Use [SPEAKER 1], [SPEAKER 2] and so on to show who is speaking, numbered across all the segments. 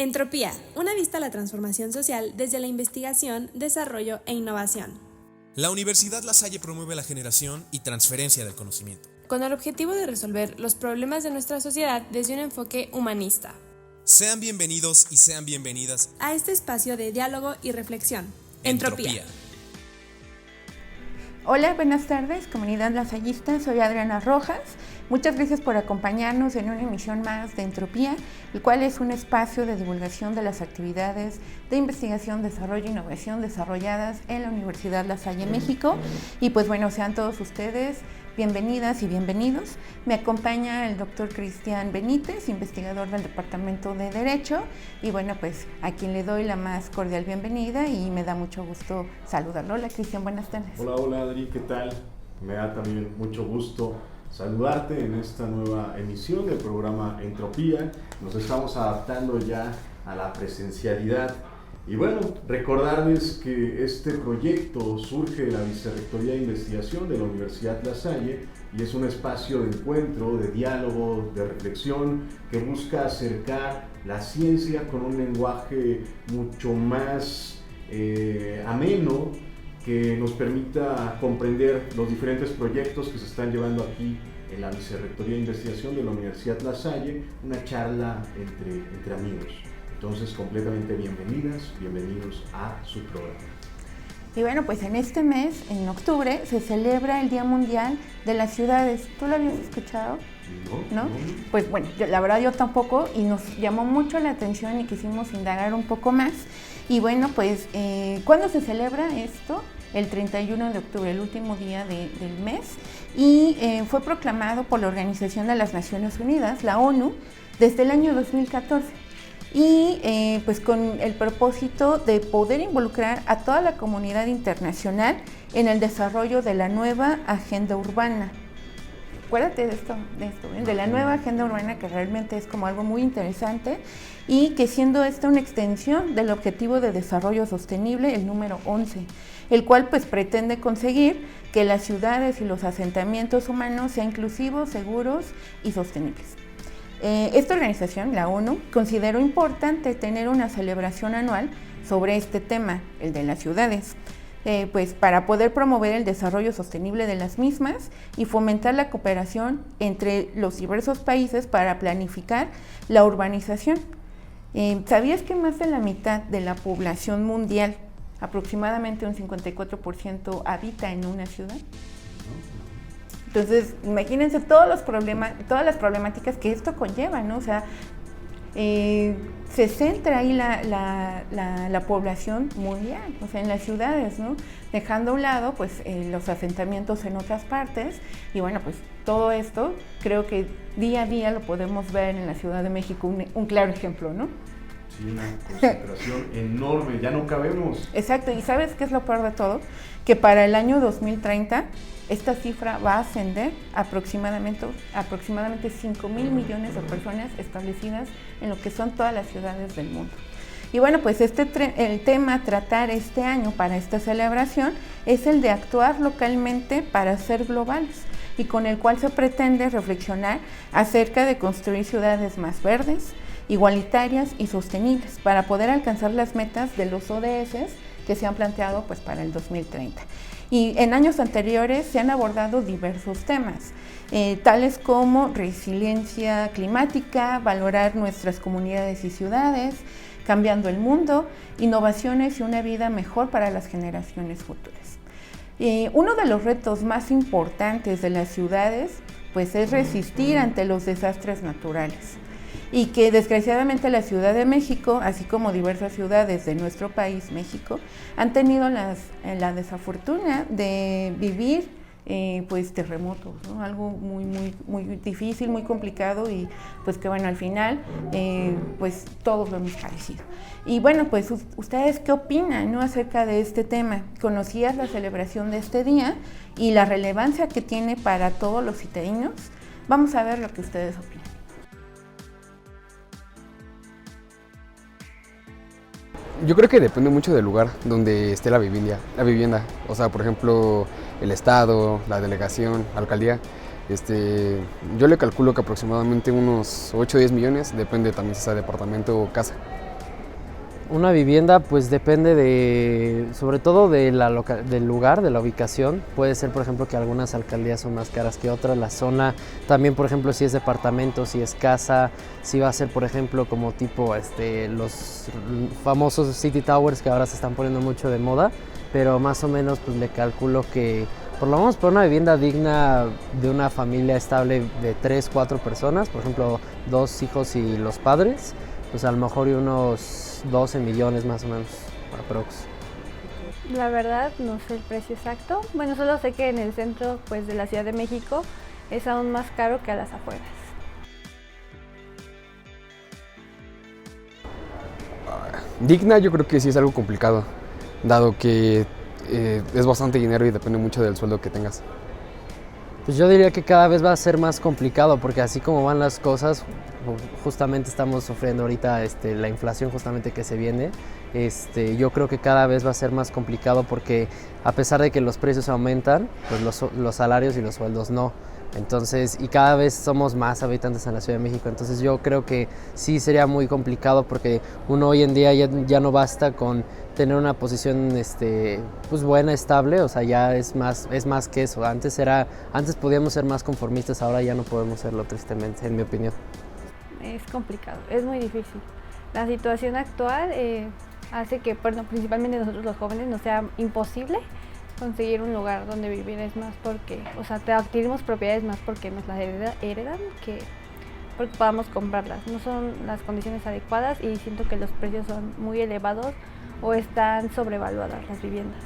[SPEAKER 1] Entropía, una vista a la transformación social desde la investigación, desarrollo e innovación.
[SPEAKER 2] La Universidad La Salle promueve la generación y transferencia del conocimiento,
[SPEAKER 1] con el objetivo de resolver los problemas de nuestra sociedad desde un enfoque humanista.
[SPEAKER 2] Sean bienvenidos y sean bienvenidas
[SPEAKER 1] a este espacio de diálogo y reflexión. Entropía.
[SPEAKER 3] Hola, buenas tardes, comunidad lasallista, soy Adriana Rojas. Muchas gracias por acompañarnos en una emisión más de Entropía, el cual es un espacio de divulgación de las actividades de investigación, desarrollo e innovación desarrolladas en la Universidad La Salle, México. Y pues bueno, sean todos ustedes bienvenidas y bienvenidos. Me acompaña el doctor Cristian Benítez, investigador del Departamento de Derecho, y bueno, pues a quien le doy la más cordial bienvenida y me da mucho gusto saludarlo. Hola Cristian, buenas tardes.
[SPEAKER 4] Hola Adri, ¿qué tal? Me da también mucho gusto saludarte en esta nueva emisión del programa Entropía. Nos estamos adaptando ya a la presencialidad. Y bueno, recordarles que este proyecto surge de la Vicerrectoría de Investigación de la Universidad La Salle y es un espacio de encuentro, de diálogo, de reflexión que busca acercar la ciencia con un lenguaje mucho más ameno, que nos permita comprender los diferentes proyectos que se están llevando aquí en la Vicerrectoría de Investigación de la Universidad La Salle, una charla entre amigos. Entonces, completamente bienvenidas, bienvenidos a su programa.
[SPEAKER 3] Y bueno, pues en este mes, en octubre, se celebra el Día Mundial de las Ciudades. ¿Tú lo habías escuchado? ¿No? Pues bueno, la verdad yo tampoco, y nos llamó mucho la atención y quisimos indagar un poco más. Y bueno, pues, ¿cuándo se celebra esto? El 31 de octubre, el último día del mes, y fue proclamado por la Organización de las Naciones Unidas, la ONU, desde el año 2014. Y pues con el propósito de poder involucrar a toda la comunidad internacional en el desarrollo de la nueva agenda urbana. Acuérdate de esto, de la nueva agenda urbana, que realmente es como algo muy interesante y que siendo esta una extensión del Objetivo de Desarrollo Sostenible, el número 11, el cual pues pretende conseguir que las ciudades y los asentamientos humanos sean inclusivos, seguros y sostenibles. Esta organización, la ONU, consideró importante tener una celebración anual sobre este tema, el de las ciudades, pues para poder promover el desarrollo sostenible de las mismas y fomentar la cooperación entre los diversos países para planificar la urbanización. ¿Sabías que más de la mitad de la población mundial, aproximadamente un 54%, habita en una ciudad? Entonces, imagínense todas las problemáticas que esto conlleva, ¿no? O sea, se centra ahí la población mundial, o sea, en las ciudades, ¿no? Dejando a un lado, pues, los asentamientos en otras partes. Y bueno, pues, todo esto creo que día a día lo podemos ver en la Ciudad de México, un claro ejemplo, ¿no?
[SPEAKER 4] Sí, una concentración enorme, ya no cabemos.
[SPEAKER 3] Exacto, y ¿sabes qué es lo peor de todo? Que para el año 2030 esta cifra va a ascender aproximadamente 5,000 millones de personas establecidas en lo que son todas las ciudades del mundo. Y bueno, pues el tema a tratar este año para esta celebración es el de actuar localmente para ser globales, y con el cual se pretende reflexionar acerca de construir ciudades más verdes, igualitarias y sostenibles para poder alcanzar las metas de los ODS que se han planteado pues para el 2030. Y en años anteriores se han abordado diversos temas, tales como resiliencia climática, valorar nuestras comunidades y ciudades, cambiando el mundo, innovaciones y una vida mejor para las generaciones futuras. Uno de los retos más importantes de las ciudades pues es resistir ante los desastres naturales, y que desgraciadamente la Ciudad de México, así como diversas ciudades de nuestro país, México, han tenido la desafortuna de vivir pues terremotos, ¿no? Algo muy difícil, muy complicado, y pues que bueno, al final pues todos lo hemos padecido. Y bueno, pues ustedes qué opinan, ¿no?, acerca de este tema. ¿Conocías la celebración de este día y la relevancia que tiene para todos los citadinos? Vamos a ver lo que ustedes opinan.
[SPEAKER 5] Yo creo que depende mucho del lugar donde esté la vivienda. O sea, por ejemplo, el estado, la delegación, la alcaldía. Yo le calculo que aproximadamente unos 8 o 10 millones, depende también si sea departamento o casa.
[SPEAKER 6] Una vivienda pues depende sobre todo del lugar, de la ubicación. Puede ser, por ejemplo, que algunas alcaldías son más caras que otras, la zona. También, por ejemplo, si es departamento, si es casa, si va a ser, por ejemplo, como tipo los famosos City Towers que ahora se están poniendo mucho de moda. Pero más o menos pues le calculo que por lo menos por una vivienda digna de una familia estable de 3, 4 personas, por ejemplo, 2 hijos y los padres, pues a lo mejor unos 12 millones más o menos, aprox.
[SPEAKER 7] La verdad no sé el precio exacto. Bueno, solo sé que en el centro pues, de la Ciudad de México es aún más caro que a las afueras.
[SPEAKER 5] Digna yo creo que sí es algo complicado, dado que es bastante dinero y depende mucho del sueldo que tengas.
[SPEAKER 6] Pues yo diría que cada vez va a ser más complicado porque así como van las cosas, justamente estamos sufriendo ahorita la inflación justamente que se viene. Yo creo que cada vez va a ser más complicado porque a pesar de que los precios aumentan, pues los salarios y los sueldos no. Entonces, y cada vez somos más habitantes en la Ciudad de México, entonces yo creo que sí sería muy complicado porque uno hoy en día ya no basta con tener una posición pues buena, estable, o sea, ya es más que eso. Antes podíamos ser más conformistas, ahora ya no podemos serlo, tristemente, en mi opinión.
[SPEAKER 7] Es complicado, es muy difícil. La situación actual hace que, bueno, principalmente nosotros los jóvenes, nos sea imposible conseguir un lugar donde vivir, es más porque, o sea, adquirimos propiedades más porque nos las heredan que porque podamos comprarlas. No son las condiciones adecuadas y siento que los precios son muy elevados o están sobrevaluadas las viviendas.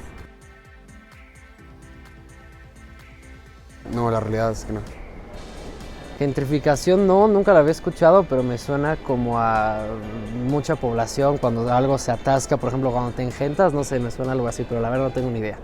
[SPEAKER 5] No, la realidad es que no.
[SPEAKER 6] Gentrificación no, nunca la había escuchado, pero me suena como a mucha población, cuando algo se atasca, por ejemplo, cuando te engentas, no sé, me suena algo así, pero la verdad no tengo ni idea.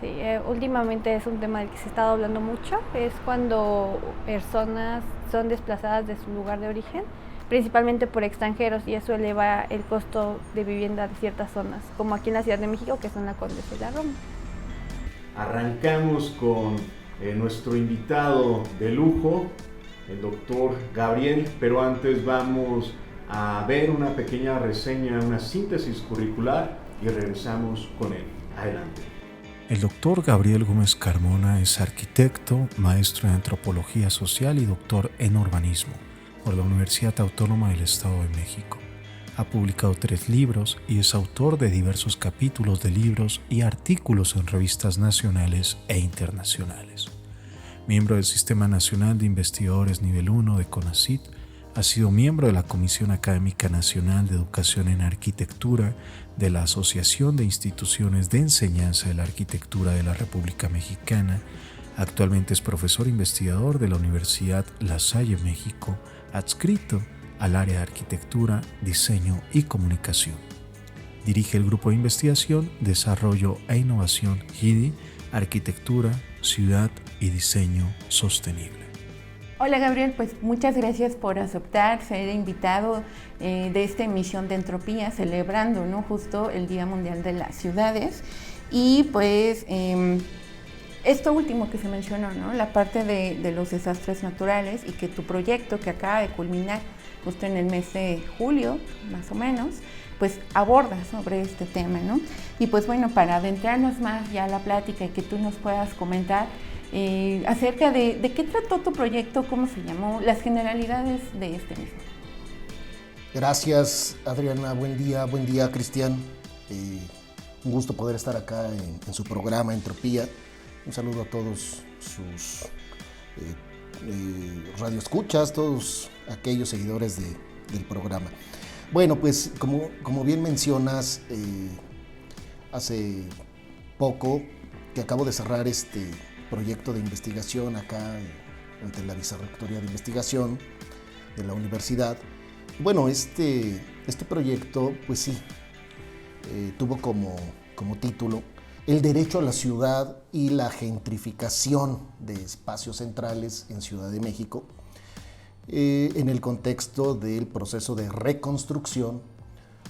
[SPEAKER 7] Sí, últimamente es un tema del que se está hablando mucho, es cuando personas son desplazadas de su lugar de origen, principalmente por extranjeros, y eso eleva el costo de vivienda de ciertas zonas, como aquí en la Ciudad de México, que son la Condesa y la Roma.
[SPEAKER 4] Arrancamos con nuestro invitado de lujo, el doctor Gabriel, pero antes vamos a ver una pequeña reseña, una síntesis curricular y regresamos con él. Adelante.
[SPEAKER 8] El doctor Gabriel Gómez Carmona es arquitecto, maestro en antropología social y doctor en urbanismo por la Universidad Autónoma del Estado de México. Ha publicado 3 libros y es autor de diversos capítulos de libros y artículos en revistas nacionales e internacionales. Miembro del Sistema Nacional de Investigadores Nivel 1 de CONACYT, ha sido miembro de la Comisión Académica Nacional de Educación en Arquitectura de la Asociación de Instituciones de Enseñanza de la Arquitectura de la República Mexicana. Actualmente es profesor investigador de la Universidad La Salle, México, adscrito al área de Arquitectura, Diseño y Comunicación. Dirige el Grupo de Investigación, Desarrollo e Innovación GIDI, Arquitectura, Ciudad y Diseño Sostenible.
[SPEAKER 3] Hola Gabriel, pues muchas gracias por aceptar ser invitado de esta emisión de Entropía, celebrando, ¿no?, justo el Día Mundial de las Ciudades. Y pues esto último que se mencionó, ¿no?, la parte de los desastres naturales, y que tu proyecto, que acaba de culminar justo en el mes de julio, más o menos, pues aborda sobre este tema, ¿no? Y pues bueno, para adentrarnos más ya a la plática y que tú nos puedas comentar acerca de qué trató tu proyecto, cómo se llamó, las generalidades de este mismo.
[SPEAKER 9] Gracias, Adriana. Buen día, Cristian. Un gusto poder estar acá en su programa Entropía. Un saludo a todos sus radioescuchas, todos aquellos seguidores del programa. Bueno, pues como bien mencionas, hace poco que acabo de cerrar este proyecto de investigación acá ante la Vicerrectoría de Investigación de la universidad. Bueno, este proyecto, pues sí, tuvo como título El derecho a la ciudad y la gentrificación de espacios centrales en Ciudad de México, en el contexto del proceso de reconstrucción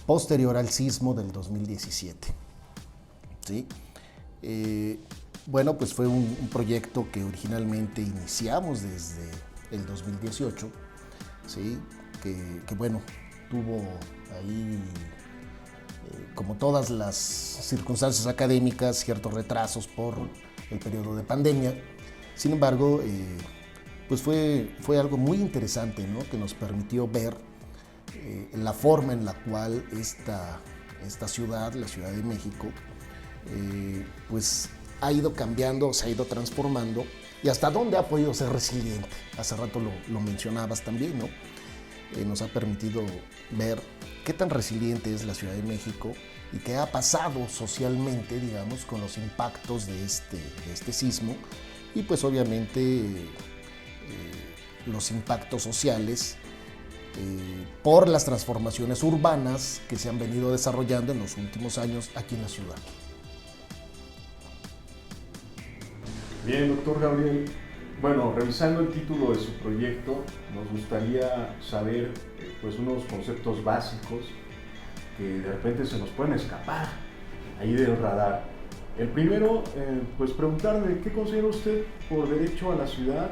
[SPEAKER 9] posterior al sismo del 2017. ¿Sí? Bueno, pues fue un proyecto que originalmente iniciamos desde el 2018, ¿sí? que bueno, tuvo ahí, como todas las circunstancias académicas, ciertos retrasos por el periodo de pandemia. Sin embargo, pues fue algo muy interesante, ¿no? Que nos permitió ver la forma en la cual esta ciudad, la Ciudad de México, pues ha ido cambiando, se ha ido transformando y hasta dónde ha podido ser resiliente. Hace rato lo mencionabas también, ¿no? Nos ha permitido ver qué tan resiliente es la Ciudad de México y qué ha pasado socialmente, digamos, con los impactos de este sismo y pues obviamente los impactos sociales por las transformaciones urbanas que se han venido desarrollando en los últimos años aquí en la ciudad.
[SPEAKER 4] Bien, doctor Gabriel. Bueno, revisando el título de su proyecto, nos gustaría saber pues unos conceptos básicos que de repente se nos pueden escapar ahí del radar. El primero, pues preguntarle qué considera usted por derecho a la ciudad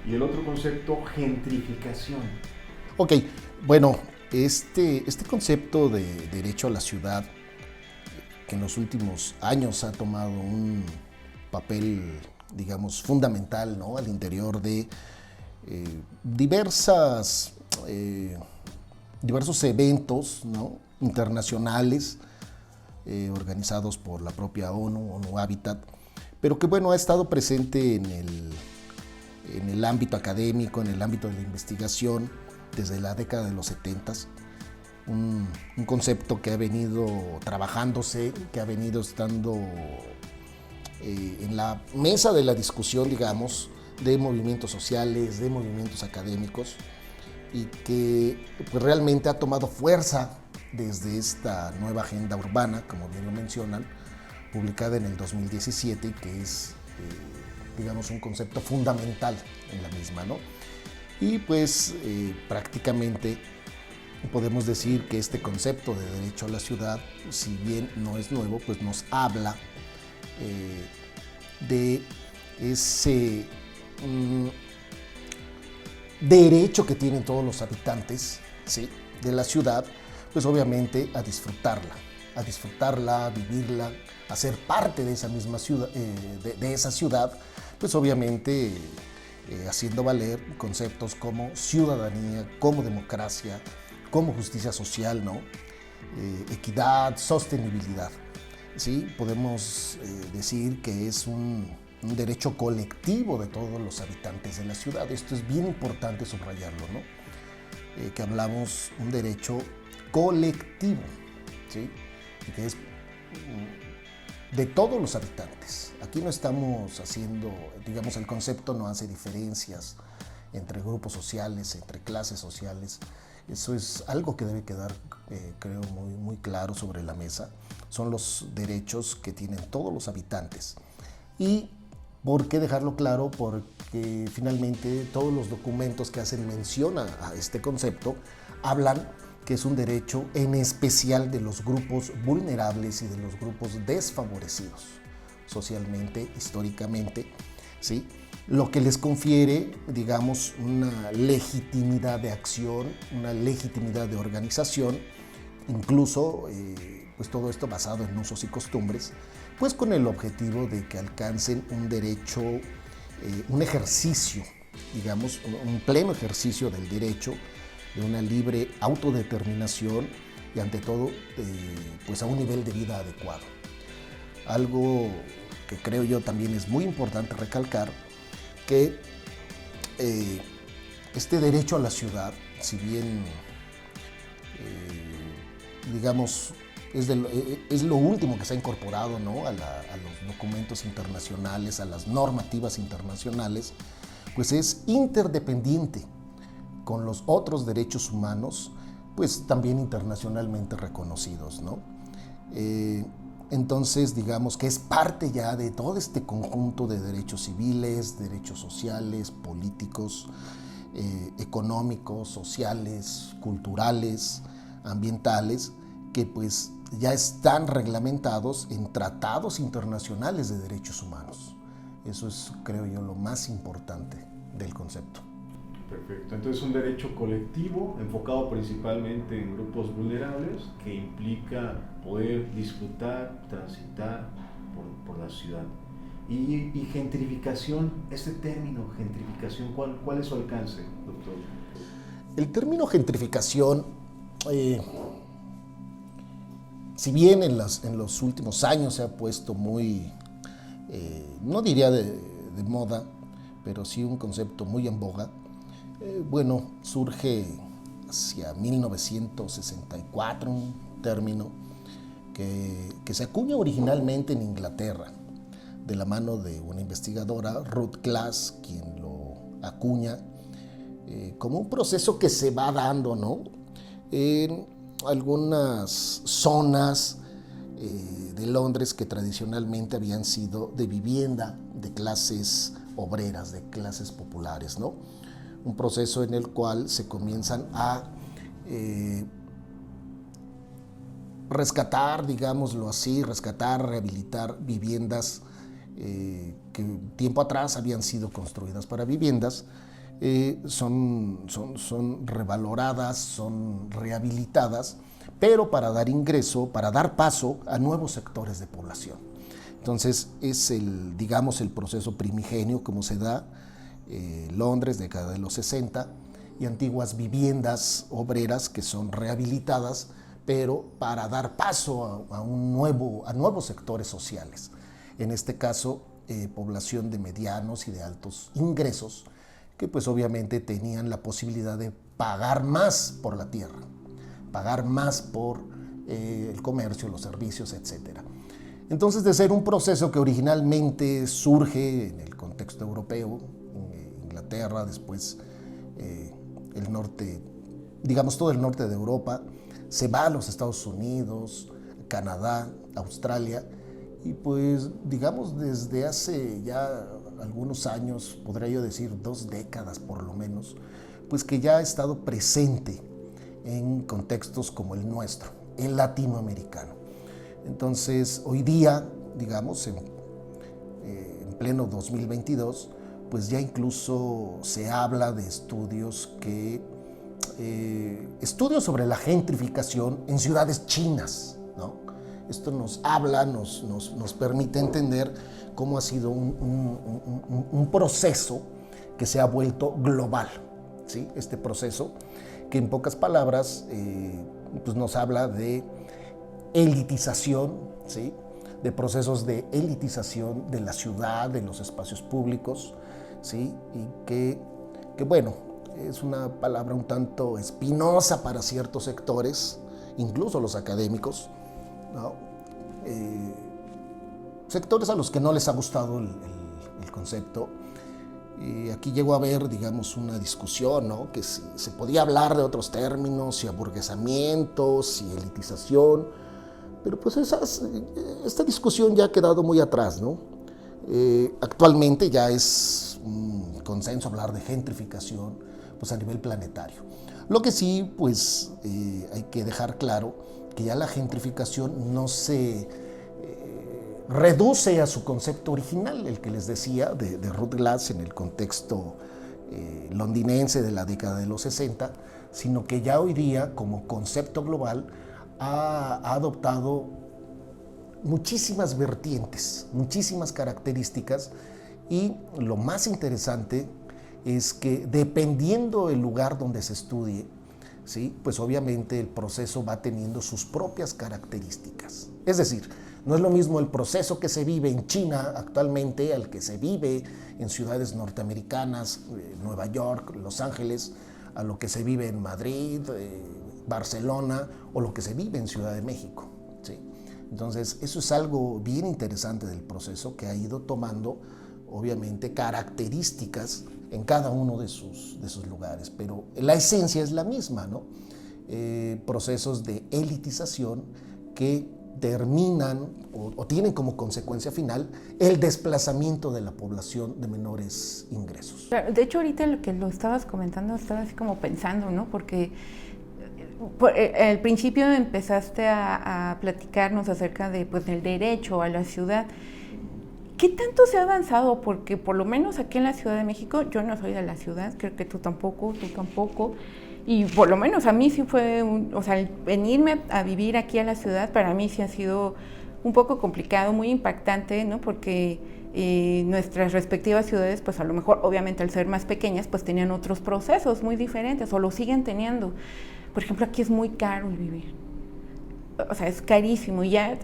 [SPEAKER 4] y el otro concepto, gentrificación.
[SPEAKER 9] Ok, bueno, este concepto de derecho a la ciudad, que en los últimos años ha tomado un papel, digamos, fundamental, ¿no? Al interior de diversos eventos, ¿no? Internacionales, organizados por la propia ONU Habitat, pero que bueno, ha estado presente en el ámbito académico, en el ámbito de la investigación, desde la década de los 70s, un concepto que ha venido trabajándose, que ha venido estando en la mesa de la discusión, digamos, de movimientos sociales, de movimientos académicos, y que pues, realmente ha tomado fuerza desde esta nueva agenda urbana, como bien lo mencionan, publicada en el 2017, y que es, digamos, un concepto fundamental en la misma, ¿no? Y pues prácticamente podemos decir que este concepto de derecho a la ciudad, si bien no es nuevo, pues nos habla de ese derecho que tienen todos los habitantes, ¿sí?, de la ciudad, pues obviamente a disfrutarla, a vivirla, a ser parte de esa misma ciudad, de esa ciudad, pues obviamente haciendo valer conceptos como ciudadanía, como democracia, como justicia social, ¿no? Equidad, sostenibilidad. ¿Sí? Podemos decir que es un derecho colectivo de todos los habitantes de la ciudad. Esto es bien importante subrayarlo, ¿no? Que hablamos un derecho colectivo, ¿sí? Y que es de todos los habitantes. Aquí no estamos haciendo, digamos, el concepto no hace diferencias entre grupos sociales, entre clases sociales. Eso es algo que debe quedar, creo, muy, muy claro sobre la mesa. Son los derechos que tienen todos los habitantes. ¿Y por qué dejarlo claro? Porque finalmente todos los documentos que hacen mención a este concepto hablan que es un derecho en especial de los grupos vulnerables y de los grupos desfavorecidos socialmente, históricamente, ¿sí? Lo que les confiere, digamos, una legitimidad de acción, una legitimidad de organización, incluso pues todo esto basado en usos y costumbres, pues con el objetivo de que alcancen un derecho, un ejercicio, digamos, un pleno ejercicio del derecho, de una libre autodeterminación y ante todo pues a un nivel de vida adecuado. Algo que creo yo también es muy importante recalcar, que este derecho a la ciudad, si bien digamos es lo último que se ha incorporado, ¿no?, a los documentos internacionales, a las normativas internacionales, pues es interdependiente con los otros derechos humanos, pues también internacionalmente reconocidos, ¿no? Entonces, digamos que es parte ya de todo este conjunto de derechos civiles, derechos sociales, políticos, económicos, sociales, culturales, ambientales, que pues ya están reglamentados en tratados internacionales de derechos humanos. Eso es, creo yo, lo más importante del concepto.
[SPEAKER 4] Perfecto, entonces un derecho colectivo enfocado principalmente en grupos vulnerables que implica poder disfrutar, transitar por la ciudad. Y gentrificación, este término gentrificación, ¿cuál es su alcance, doctor?
[SPEAKER 9] El término gentrificación, si bien en los últimos años se ha puesto muy, no diría de moda, pero sí un concepto muy en boga, bueno, surge hacia 1964, un término que se acuña originalmente en Inglaterra, de la mano de una investigadora, Ruth Glass, quien lo acuña como un proceso que se va dando, ¿no?, en algunas zonas de Londres que tradicionalmente habían sido de vivienda de clases obreras, de clases populares, ¿no? Un proceso en el cual se comienzan a rescatar, digámoslo así, rehabilitar viviendas que tiempo atrás habían sido construidas para viviendas, son revaloradas, son rehabilitadas, pero para dar ingreso, para dar paso a nuevos sectores de población. Entonces es el proceso primigenio como se da Londres, década de los 60, y antiguas viviendas obreras que son rehabilitadas, pero para dar paso a nuevos sectores sociales. En este caso, población de medianos y de altos ingresos, que pues obviamente tenían la posibilidad de pagar más por la tierra, pagar más por el comercio, los servicios, etc. Entonces, de ser un proceso que originalmente surge en el contexto europeo, Inglaterra, después el norte, digamos todo el norte de Europa, se va a los Estados Unidos, Canadá, Australia, y pues digamos desde hace ya algunos años, podría yo decir 2 décadas por lo menos, pues que ya ha estado presente en contextos como el nuestro, el latinoamericano. Entonces hoy día, digamos, en pleno 2022, pues ya incluso se habla de estudios sobre la gentrificación en ciudades chinas, ¿no? Esto nos habla, nos permite entender cómo ha sido un proceso que se ha vuelto global, ¿sí? Este proceso que en pocas palabras pues nos habla de elitización, ¿sí? De procesos de elitización de la ciudad, de los espacios públicos, ¿sí? Y que bueno, es una palabra un tanto espinosa para ciertos sectores, incluso los académicos, ¿no? Sectores a los que no les ha gustado el concepto. Aquí llegó a haber, digamos, una discusión, ¿no? Que si se podía hablar de otros términos, si aburguesamiento, si elitización, pero pues esta discusión ya ha quedado muy atrás, ¿no? Actualmente ya es un consenso hablar de gentrificación pues a nivel planetario. Lo que sí, pues hay que dejar claro que ya la gentrificación no se reduce a su concepto original, el que les decía de Ruth Glass en el contexto londinense de la década de los 60, sino que ya hoy día como concepto global ha adoptado muchísimas vertientes, muchísimas características, y lo más interesante es que dependiendo del lugar donde se estudie, ¿sí? Pues obviamente el proceso va teniendo sus propias características. Es decir, no es lo mismo el proceso que se vive en China actualmente al que se vive en ciudades norteamericanas, Nueva York, Los Ángeles, a lo que se vive en Madrid, Barcelona, o lo que se vive en Ciudad de México, ¿sí? Entonces, eso es algo bien interesante del proceso que ha ido tomando, obviamente, características en cada uno de sus lugares, pero la esencia es la misma, ¿no? Procesos de elitización que terminan o tienen como consecuencia final el desplazamiento de la población de menores ingresos.
[SPEAKER 3] Claro, de hecho, ahorita lo que lo estabas comentando, estaba así como pensando, ¿no? Porque al principio empezaste a platicarnos acerca de, pues, del derecho a la ciudad. ¿Qué tanto se ha avanzado? Porque por lo menos aquí en la Ciudad de México, yo no soy de la ciudad, creo que tú tampoco, y por lo menos a mí sí fue, o sea, el venirme a vivir aquí a la ciudad para mí sí ha sido un poco complicado, muy impactante, ¿no? Porque nuestras respectivas ciudades, pues a lo mejor, obviamente al ser más pequeñas, pues tenían otros procesos muy diferentes, o lo siguen teniendo. Por ejemplo, aquí es muy caro el vivir, o sea, es carísimo, ya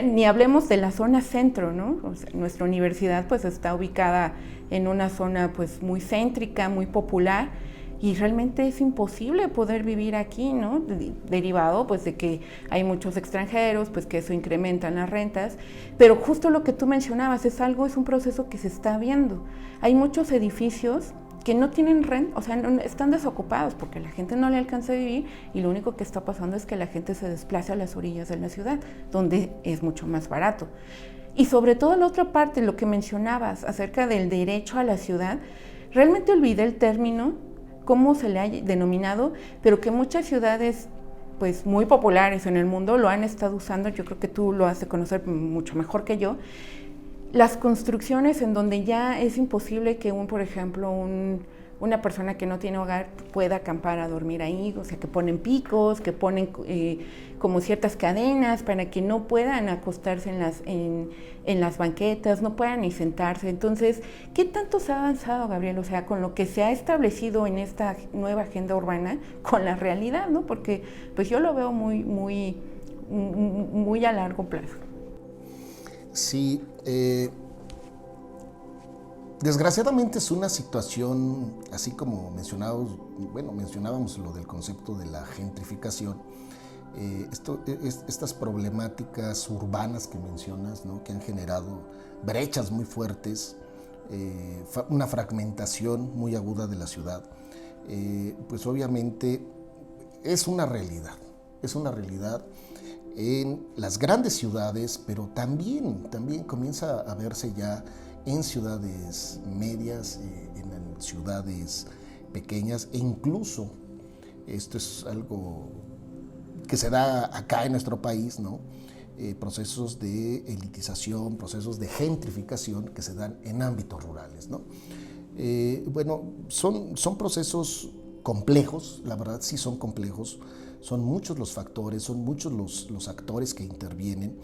[SPEAKER 3] ni hablemos de la zona centro, ¿no? O sea, nuestra universidad pues está ubicada en una zona pues muy céntrica, muy popular, y realmente es imposible poder vivir aquí, ¿no? Derivado pues de que hay muchos extranjeros, pues que eso incrementa las rentas, pero justo lo que tú mencionabas es un proceso que se está viendo. Hay muchos edificios que no tienen renta, o sea, están desocupados porque la gente no le alcanza a vivir, y lo único que está pasando es que la gente se desplaza a las orillas de la ciudad, donde es mucho más barato. Y sobre todo la otra parte, lo que mencionabas acerca del derecho a la ciudad, realmente olvidé el término, cómo se le ha denominado, pero que muchas ciudades pues muy populares en el mundo lo han estado usando. Yo creo que tú lo has de conocer mucho mejor que yo. Las construcciones en donde ya es imposible que por ejemplo, una persona que no tiene hogar pueda acampar a dormir ahí, o sea, que ponen picos, que ponen como ciertas cadenas para que no puedan acostarse en las banquetas, no puedan ni sentarse. Entonces, ¿qué tanto se ha avanzado, Gabriel? O sea, con lo que se ha establecido en esta nueva agenda urbana, con la realidad, ¿no? Porque pues yo lo veo muy a largo plazo.
[SPEAKER 9] Sí, desgraciadamente es una situación, así como mencionábamos lo del concepto de la gentrificación, estas problemáticas urbanas que mencionas, ¿no? Que han generado brechas muy fuertes, una fragmentación muy aguda de la ciudad, pues obviamente es una realidad en las grandes ciudades, pero también comienza a verse ya en ciudades medias, en ciudades pequeñas, e incluso esto es algo que se da acá en nuestro país, ¿no? Procesos de elitización, procesos de gentrificación que se dan en ámbitos rurales, ¿no? Son procesos complejos, la verdad sí son complejos, son muchos los factores, son muchos los actores que intervienen,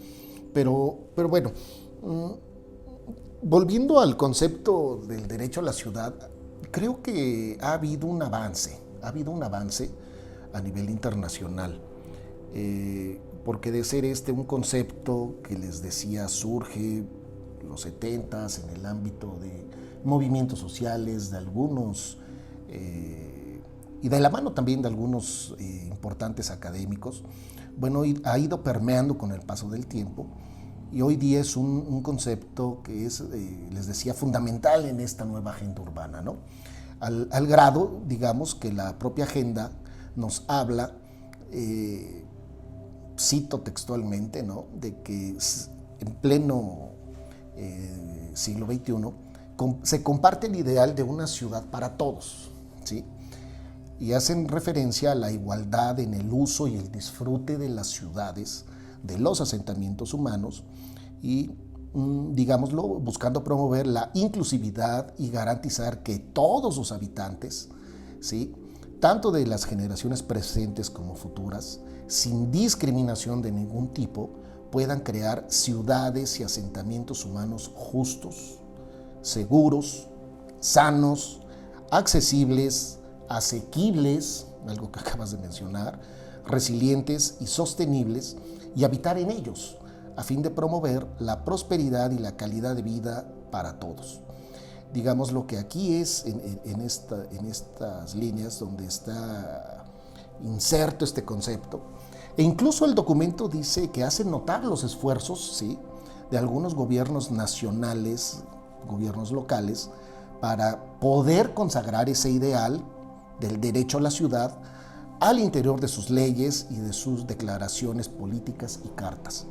[SPEAKER 9] pero bueno, volviendo al concepto del derecho a la ciudad, creo que ha habido un avance a nivel internacional, porque de ser un concepto que les decía surge en los 70s en el ámbito de movimientos sociales, de algunos, y de la mano también de algunos importantes académicos, bueno, ha ido permeando con el paso del tiempo, y hoy día es un concepto que es, les decía, fundamental en esta nueva agenda urbana, ¿no? Al grado, digamos, que la propia agenda nos habla, cito textualmente, ¿no?, de que en pleno siglo XXI se comparte el ideal de una ciudad para todos, ¿sí? Y hacen referencia a la igualdad en el uso y el disfrute de las ciudades, de los asentamientos humanos, y, digámoslo, buscando promover la inclusividad y garantizar que todos sus habitantes, ¿sí?, tanto de las generaciones presentes como futuras, sin discriminación de ningún tipo, puedan crear ciudades y asentamientos humanos justos, seguros, sanos, accesibles, asequibles, algo que acabas de mencionar, resilientes y sostenibles, y habitar en ellos, a fin de promover la prosperidad y la calidad de vida para todos. Digamos, lo que aquí es en estas líneas donde está inserto este concepto, e incluso el documento dice que hace notar los esfuerzos, ¿sí?, de algunos gobiernos nacionales, gobiernos locales, para poder consagrar ese ideal del derecho a la ciudad al interior de sus leyes y de sus declaraciones políticas y cartas,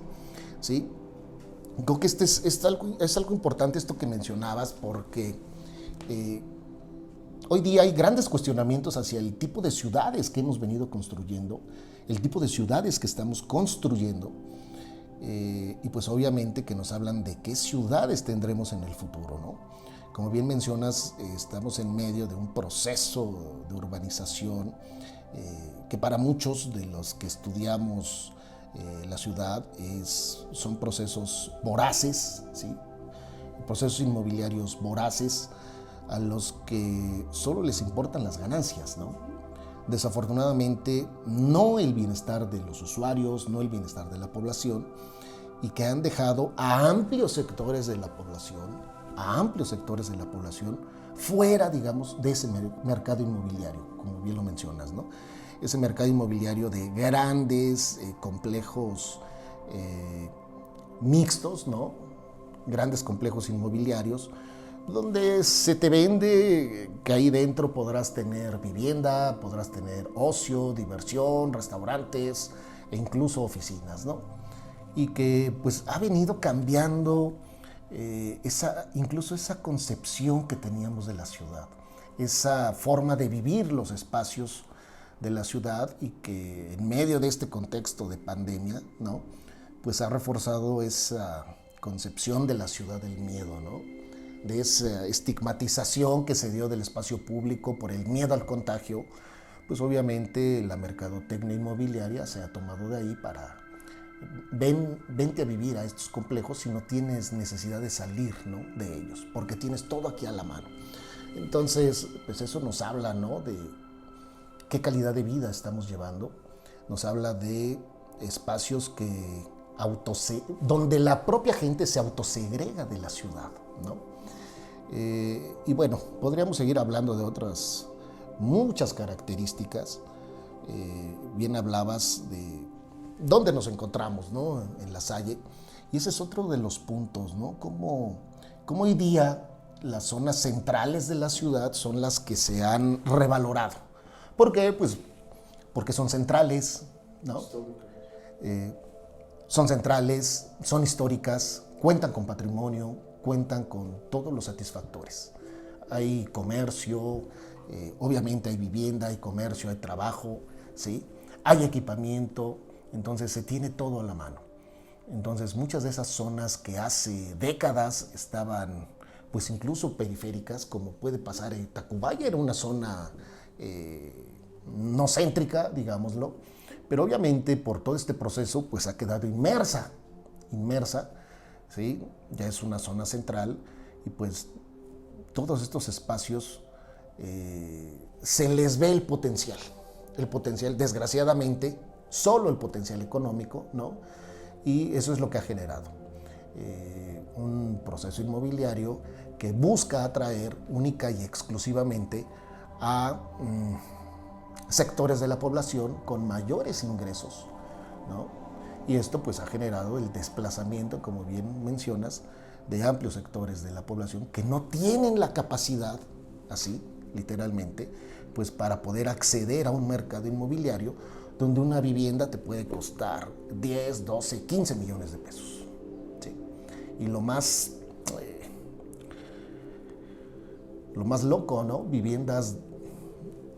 [SPEAKER 9] ¿sí? Creo que es algo importante esto que mencionabas, porque hoy día hay grandes cuestionamientos hacia el tipo de ciudades que hemos venido construyendo, el tipo de ciudades que estamos construyendo, y pues obviamente que nos hablan de qué ciudades tendremos en el futuro, ¿no? Como bien mencionas, estamos en medio de un proceso de urbanización que para muchos de los que estudiamos la ciudad son procesos voraces, ¿sí? Procesos inmobiliarios voraces a los que solo les importan las ganancias, ¿no? Desafortunadamente, no el bienestar de los usuarios, no el bienestar de la población, y que han dejado a amplios sectores de la población fuera, digamos, de ese mercado inmobiliario, como bien lo mencionas, ¿no? Ese mercado inmobiliario de grandes complejos mixtos, ¿no? Grandes complejos inmobiliarios, donde se te vende que ahí dentro podrás tener vivienda, podrás tener ocio, diversión, restaurantes e incluso oficinas, ¿no? Y que pues ha venido cambiando incluso esa concepción que teníamos de la ciudad, esa forma de vivir los espacios de la ciudad, y que en medio de este contexto de pandemia, ¿no? Pues ha reforzado esa concepción de la ciudad del miedo, ¿no? De esa estigmatización que se dio del espacio público por el miedo al contagio. Pues obviamente la mercadotecnia inmobiliaria se ha tomado de ahí para vente a vivir a estos complejos si no tienes necesidad de salir, ¿no? De ellos, porque tienes todo aquí a la mano. Entonces, pues eso nos habla, ¿no? De qué calidad de vida estamos llevando. Nos habla de espacios donde la propia gente se autosegrega de la ciudad, ¿no? Y bueno, podríamos seguir hablando de otras muchas características. Bien hablabas de dónde nos encontramos, ¿no? En La Salle, y ese es otro de los puntos, ¿no? Como hoy día las zonas centrales de la ciudad son las que se han revalorado. ¿Por qué? Pues porque son centrales, ¿no? Son centrales, son históricas, cuentan con patrimonio, cuentan con todos los satisfactores. Hay comercio, obviamente hay vivienda, hay comercio, hay trabajo, ¿sí? Hay equipamiento, entonces se tiene todo a la mano. Entonces muchas de esas zonas que hace décadas estaban pues incluso periféricas, como puede pasar en Tacubaya, era una zona no céntrica, digámoslo, pero obviamente por todo este proceso pues ha quedado inmersa, ¿sí? Ya es una zona central, y pues todos estos espacios se les ve el potencial, desgraciadamente, solo el potencial económico, ¿no? Y eso es lo que ha generado un proceso inmobiliario que busca atraer única y exclusivamente a sectores de la población con mayores ingresos, ¿no? Y esto pues ha generado el desplazamiento, como bien mencionas, de amplios sectores de la población que no tienen la capacidad, así, literalmente, pues para poder acceder a un mercado inmobiliario donde una vivienda te puede costar 10, 12, 15 millones de pesos. ¿Sí? Y lo más loco, ¿no? Viviendas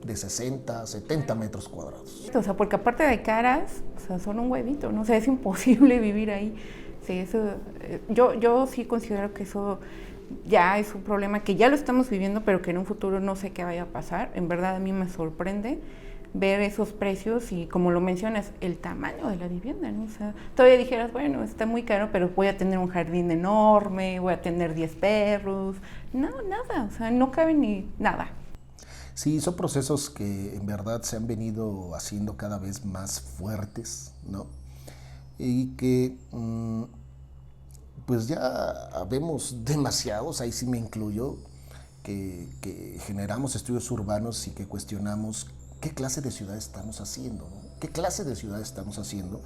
[SPEAKER 9] de 60, 70 metros cuadrados.
[SPEAKER 3] O sea, porque aparte de caras, o sea, son un huevito, ¿no? O sea, es imposible vivir ahí. Sí, eso, yo sí considero que eso ya es un problema que ya lo estamos viviendo, pero que en un futuro no sé qué vaya a pasar. En verdad a mí me sorprende ver esos precios y, como lo mencionas, el tamaño de la vivienda, ¿no? O sea, todavía dijeras, bueno, está muy caro, pero voy a tener un jardín enorme, voy a tener 10 perros. No, nada, o sea, no cabe ni nada.
[SPEAKER 9] Sí, son procesos que en verdad se han venido haciendo cada vez más fuertes, ¿no? Y que pues ya vemos demasiados, ahí sí me incluyo, que generamos estudios urbanos y que cuestionamos qué clase de ciudad estamos haciendo, ¿no? ¿Qué clase de ciudad estamos haciendo?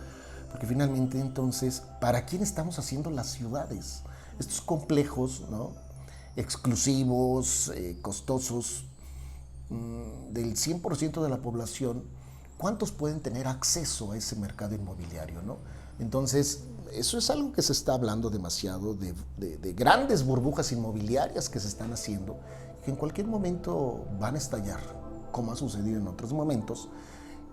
[SPEAKER 9] Porque finalmente, entonces, ¿para quién estamos haciendo las ciudades? Estos complejos, ¿no? Exclusivos, costosos, del 100% de la población, ¿cuántos pueden tener acceso a ese mercado inmobiliario, ¿no? Entonces, eso es algo que se está hablando demasiado, de grandes burbujas inmobiliarias que se están haciendo, que en cualquier momento van a estallar, como ha sucedido en otros momentos,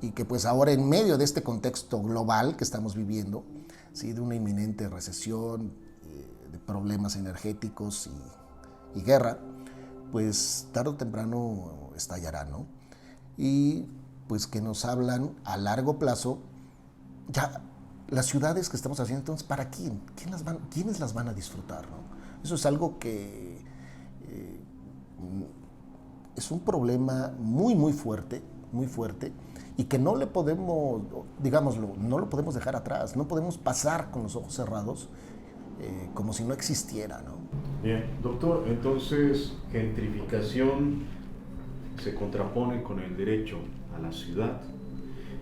[SPEAKER 9] y que pues ahora en medio de este contexto global que estamos viviendo, ¿sí? De una inminente recesión, de problemas energéticos y guerra, pues tarde o temprano estallará, ¿no? Y pues que nos hablan a largo plazo, ya las ciudades que estamos haciendo, entonces, ¿para quién? ¿Quiénes las van a disfrutar, no? Eso es algo que es un problema muy fuerte, y que no le podemos, digámoslo, no lo podemos dejar atrás, no podemos pasar con los ojos cerrados como si no existiera, ¿no?
[SPEAKER 4] Bien, doctor, entonces gentrificación se contrapone con el derecho a la ciudad,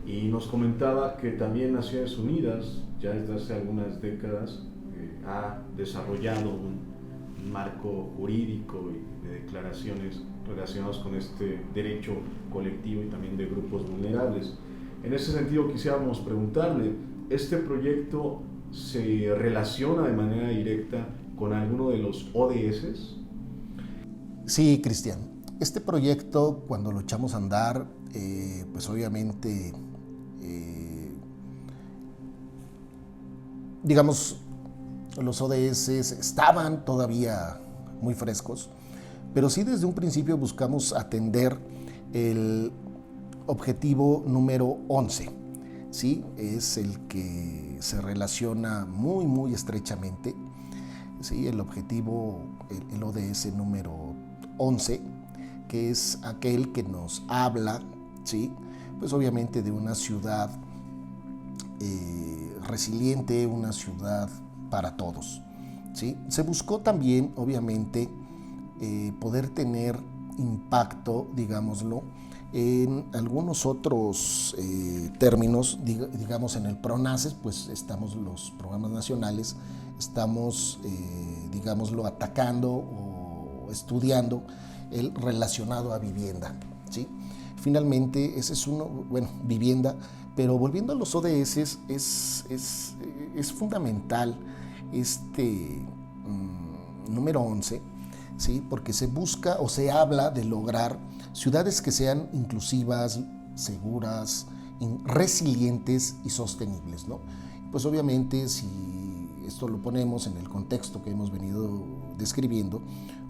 [SPEAKER 4] y nos comentaba que también Naciones Unidas ya desde hace algunas décadas ha desarrollado un marco jurídico y de declaraciones relacionados con este derecho colectivo y también de grupos vulnerables. En ese sentido quisiéramos preguntarle, ¿este proyecto se relaciona de manera directa con alguno de los ODS?
[SPEAKER 9] Sí, Cristian. Este proyecto, cuando lo echamos a andar, pues obviamente, digamos, los ODS estaban todavía muy frescos, pero sí desde un principio buscamos atender el objetivo número 11, ¿sí? Es el que se relaciona muy estrechamente, ¿sí? El objetivo, el ODS número 11, que es aquel que nos habla, ¿sí? Pues obviamente de una ciudad resiliente, una ciudad para todos, ¿sí? Se buscó también, obviamente, poder tener impacto, digámoslo, en algunos otros términos, digamos en el PRONACES, pues estamos los programas nacionales, estamos, digámoslo, atacando o estudiando el relacionado a vivienda, ¿sí? Finalmente, ese es uno, bueno, vivienda, pero volviendo a los ODS, es fundamental este número 11, ¿sí? Porque se busca o se habla de lograr ciudades que sean inclusivas, seguras, resilientes y sostenibles, ¿no? Pues obviamente, si esto lo ponemos en el contexto que hemos venido describiendo,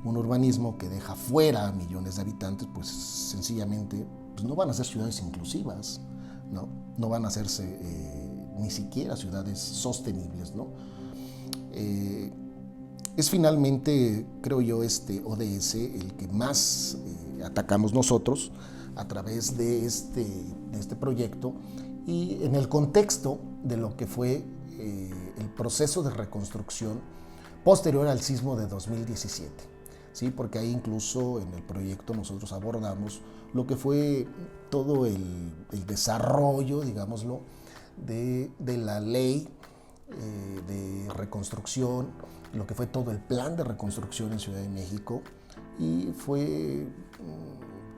[SPEAKER 9] un urbanismo que deja fuera a millones de habitantes, pues sencillamente pues no van a ser ciudades inclusivas, ¿no? No van a hacerse ni siquiera ciudades sostenibles, ¿no? Es finalmente, creo yo, este ODS el que más atacamos nosotros a través de este proyecto, y en el contexto de lo que fue el proceso de reconstrucción posterior al sismo de 2017, ¿sí? Porque ahí incluso en el proyecto nosotros abordamos lo que fue todo el desarrollo, digámoslo, de la ley de reconstrucción, lo que fue todo el plan de reconstrucción en Ciudad de México, y fue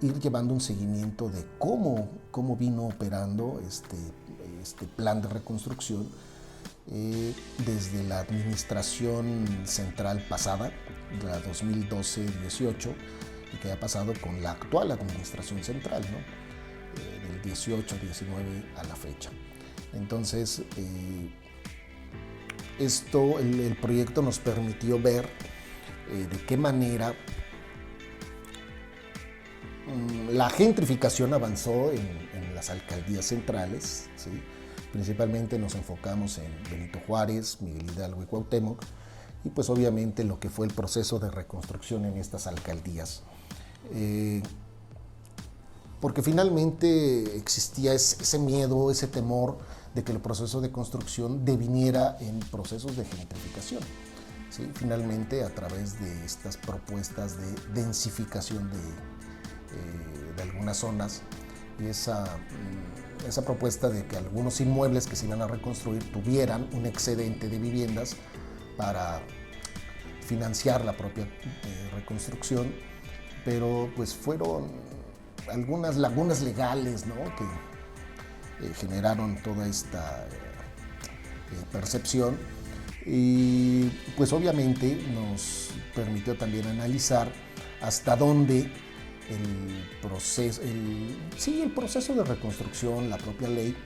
[SPEAKER 9] ir llevando un seguimiento de cómo vino operando este plan de reconstrucción desde la administración central pasada, la 2012-18, y que ha pasado con la actual administración central, ¿no? Del 18-19 a la fecha. Entonces, el proyecto nos permitió ver de qué manera la gentrificación avanzó en las alcaldías centrales, ¿sí? Principalmente nos enfocamos en Benito Juárez, Miguel Hidalgo y Cuauhtémoc, y pues obviamente lo que fue el proceso de reconstrucción en estas alcaldías. Porque finalmente existía ese miedo, ese temor de que el proceso de construcción deviniera en procesos de gentrificación, ¿sí? Finalmente, a través de estas propuestas de densificación de algunas zonas, y esa propuesta de que algunos inmuebles que se iban a reconstruir tuvieran un excedente de viviendas para financiar la propia reconstrucción, pero pues fueron algunas lagunas legales, ¿no? Que generaron toda esta percepción, y pues obviamente nos permitió también analizar hasta dónde el proceso de reconstrucción, la propia ley,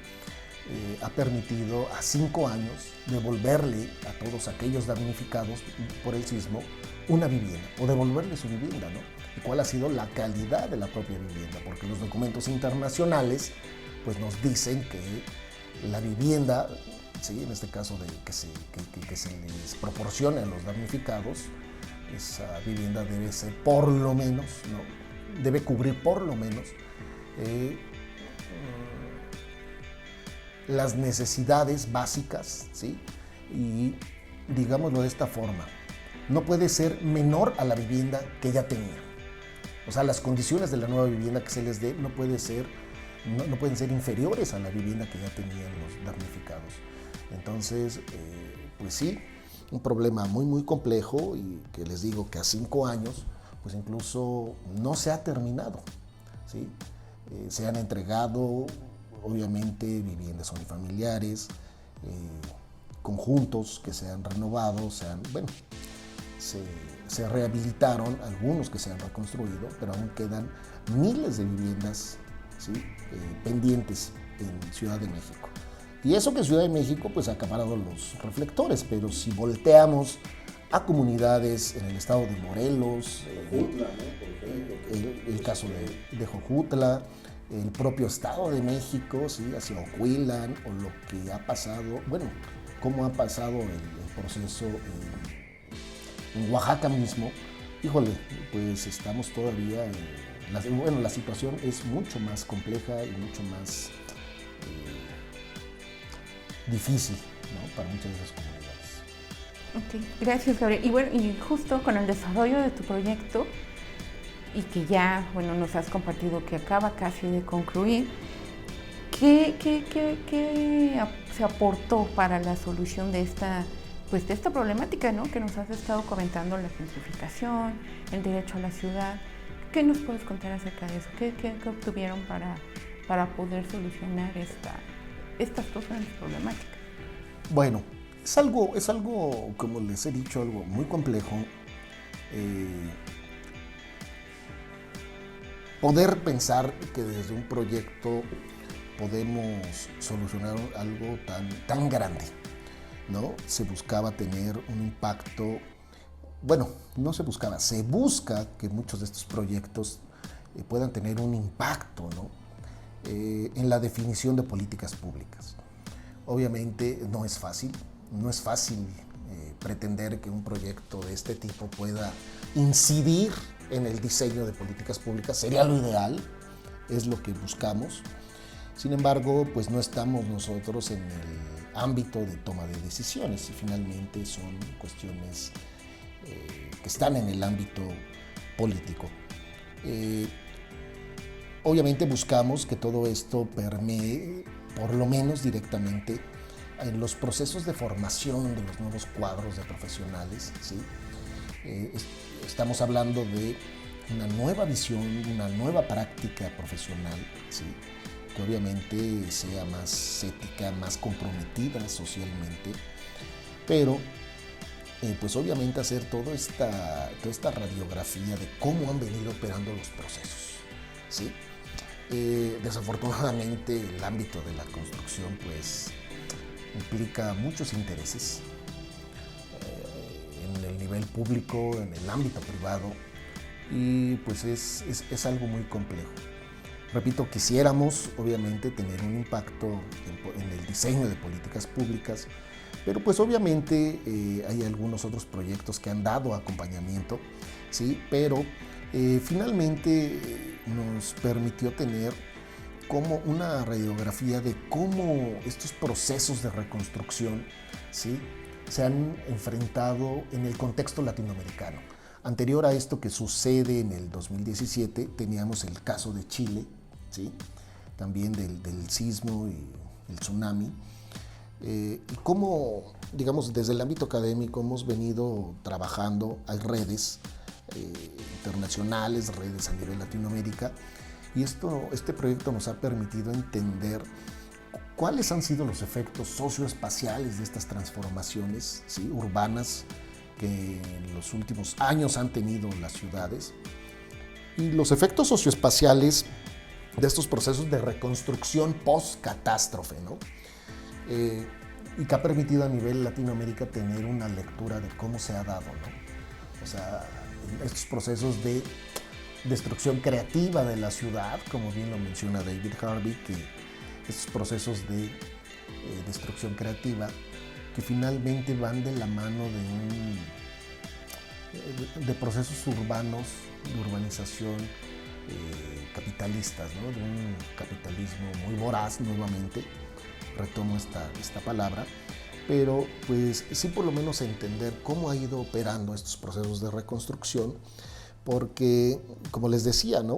[SPEAKER 9] ha permitido a 5 años devolverle a todos aquellos damnificados por el sismo una vivienda, o devolverle su vivienda, ¿no? ¿Y cuál ha sido la calidad de la propia vivienda? Porque los documentos internacionales pues nos dicen que la vivienda, ¿sí?, en este caso que se les proporcione a los damnificados, esa vivienda debe ser por lo menos, ¿no?, debe cubrir por lo menos las necesidades básicas, ¿sí? Y digámoslo de esta forma, no puede ser menor a la vivienda que ya tenía. O sea, las condiciones de la nueva vivienda que se les dé no pueden ser inferiores a la vivienda que ya tenían los damnificados. Entonces, pues sí, un problema muy, muy complejo, y que les digo que a 5 años, pues incluso no se ha terminado, ¿sí? Se han entregado, obviamente, viviendas unifamiliares, conjuntos que se han renovado, se rehabilitaron, algunos que se han reconstruido, pero aún quedan miles de viviendas, ¿sí?, pendientes en Ciudad de México. Y eso que Ciudad de México pues ha acaparado los reflectores, pero si volteamos a comunidades en el estado de Morelos, el caso de Jojutla, el propio estado de México, ¿sí?, hacia Ocotlán, o lo que ha pasado, bueno, cómo ha pasado el proceso en Oaxaca mismo, híjole, pues estamos todavía, la situación es mucho más compleja y mucho más difícil, ¿no?, para muchas de esas comunidades.
[SPEAKER 3] Ok, gracias, Gabriel. Y bueno, y justo con el desarrollo de tu proyecto, y que ya, bueno, nos has compartido que acaba casi de concluir, ¿qué se aportó para la solución de esta problemática, ¿no?, que nos has estado comentando, la gentrificación, el derecho a la ciudad? ¿Qué nos puedes contar acerca de eso? ¿Qué obtuvieron para poder solucionar estas dos grandes problemáticas?
[SPEAKER 9] Bueno, es algo, como les he dicho, algo muy complejo. Poder pensar que desde un proyecto podemos solucionar algo tan grande, ¿no? Se buscaba tener un impacto, bueno, no se buscaba, se busca que muchos de estos proyectos puedan tener un impacto, ¿no?, en la definición de políticas públicas. Obviamente no es fácil pretender que un proyecto de este tipo pueda incidir en el diseño de políticas públicas. Sería lo ideal, es lo que buscamos. Sin embargo, pues no estamos nosotros en el ámbito de toma de decisiones, y finalmente son cuestiones que están en el ámbito político. Obviamente buscamos que todo esto permee, por lo menos directamente, en los procesos de formación de los nuevos cuadros de profesionales, ¿sí? Estamos hablando de una nueva visión, una nueva práctica profesional, ¿sí?, que obviamente sea más ética, más comprometida socialmente, pero pues obviamente hacer toda esta radiografía de cómo han venido operando los procesos, ¿sí? Desafortunadamente el ámbito de la construcción pues implica muchos intereses en el nivel público, en el ámbito privado, y pues es algo muy complejo. Repito, quisiéramos obviamente tener un impacto en el diseño de políticas públicas, pero pues obviamente hay algunos otros proyectos que han dado acompañamiento, ¿sí? Pero finalmente nos permitió tener como una radiografía de cómo estos procesos de reconstrucción, ¿sí?, se han enfrentado en el contexto latinoamericano. Anterior a esto que sucede en el 2017, teníamos el caso de Chile, ¿sí?, también del sismo y el tsunami, y cómo, digamos, desde el ámbito académico hemos venido trabajando. Hay redes internacionales, redes a nivel Latinoamérica, y este proyecto nos ha permitido entender cuáles han sido los efectos socioespaciales de estas transformaciones, ¿sí?, urbanas que en los últimos años han tenido las ciudades, Y los efectos socioespaciales de estos procesos de reconstrucción post-catástrofe, ¿no? Y que ha permitido a nivel Latinoamérica tener una lectura de cómo se ha dado, ¿no? O sea, estos procesos de destrucción creativa de la ciudad, como bien lo menciona David Harvey, que estos procesos de destrucción creativa que finalmente van de la mano de procesos urbanos, de urbanización capitalistas, ¿no? De un capitalismo muy voraz, nuevamente, retomo esta palabra, pero pues sí por lo menos entender cómo ha ido operando estos procesos de reconstrucción, porque como les decía, ¿no?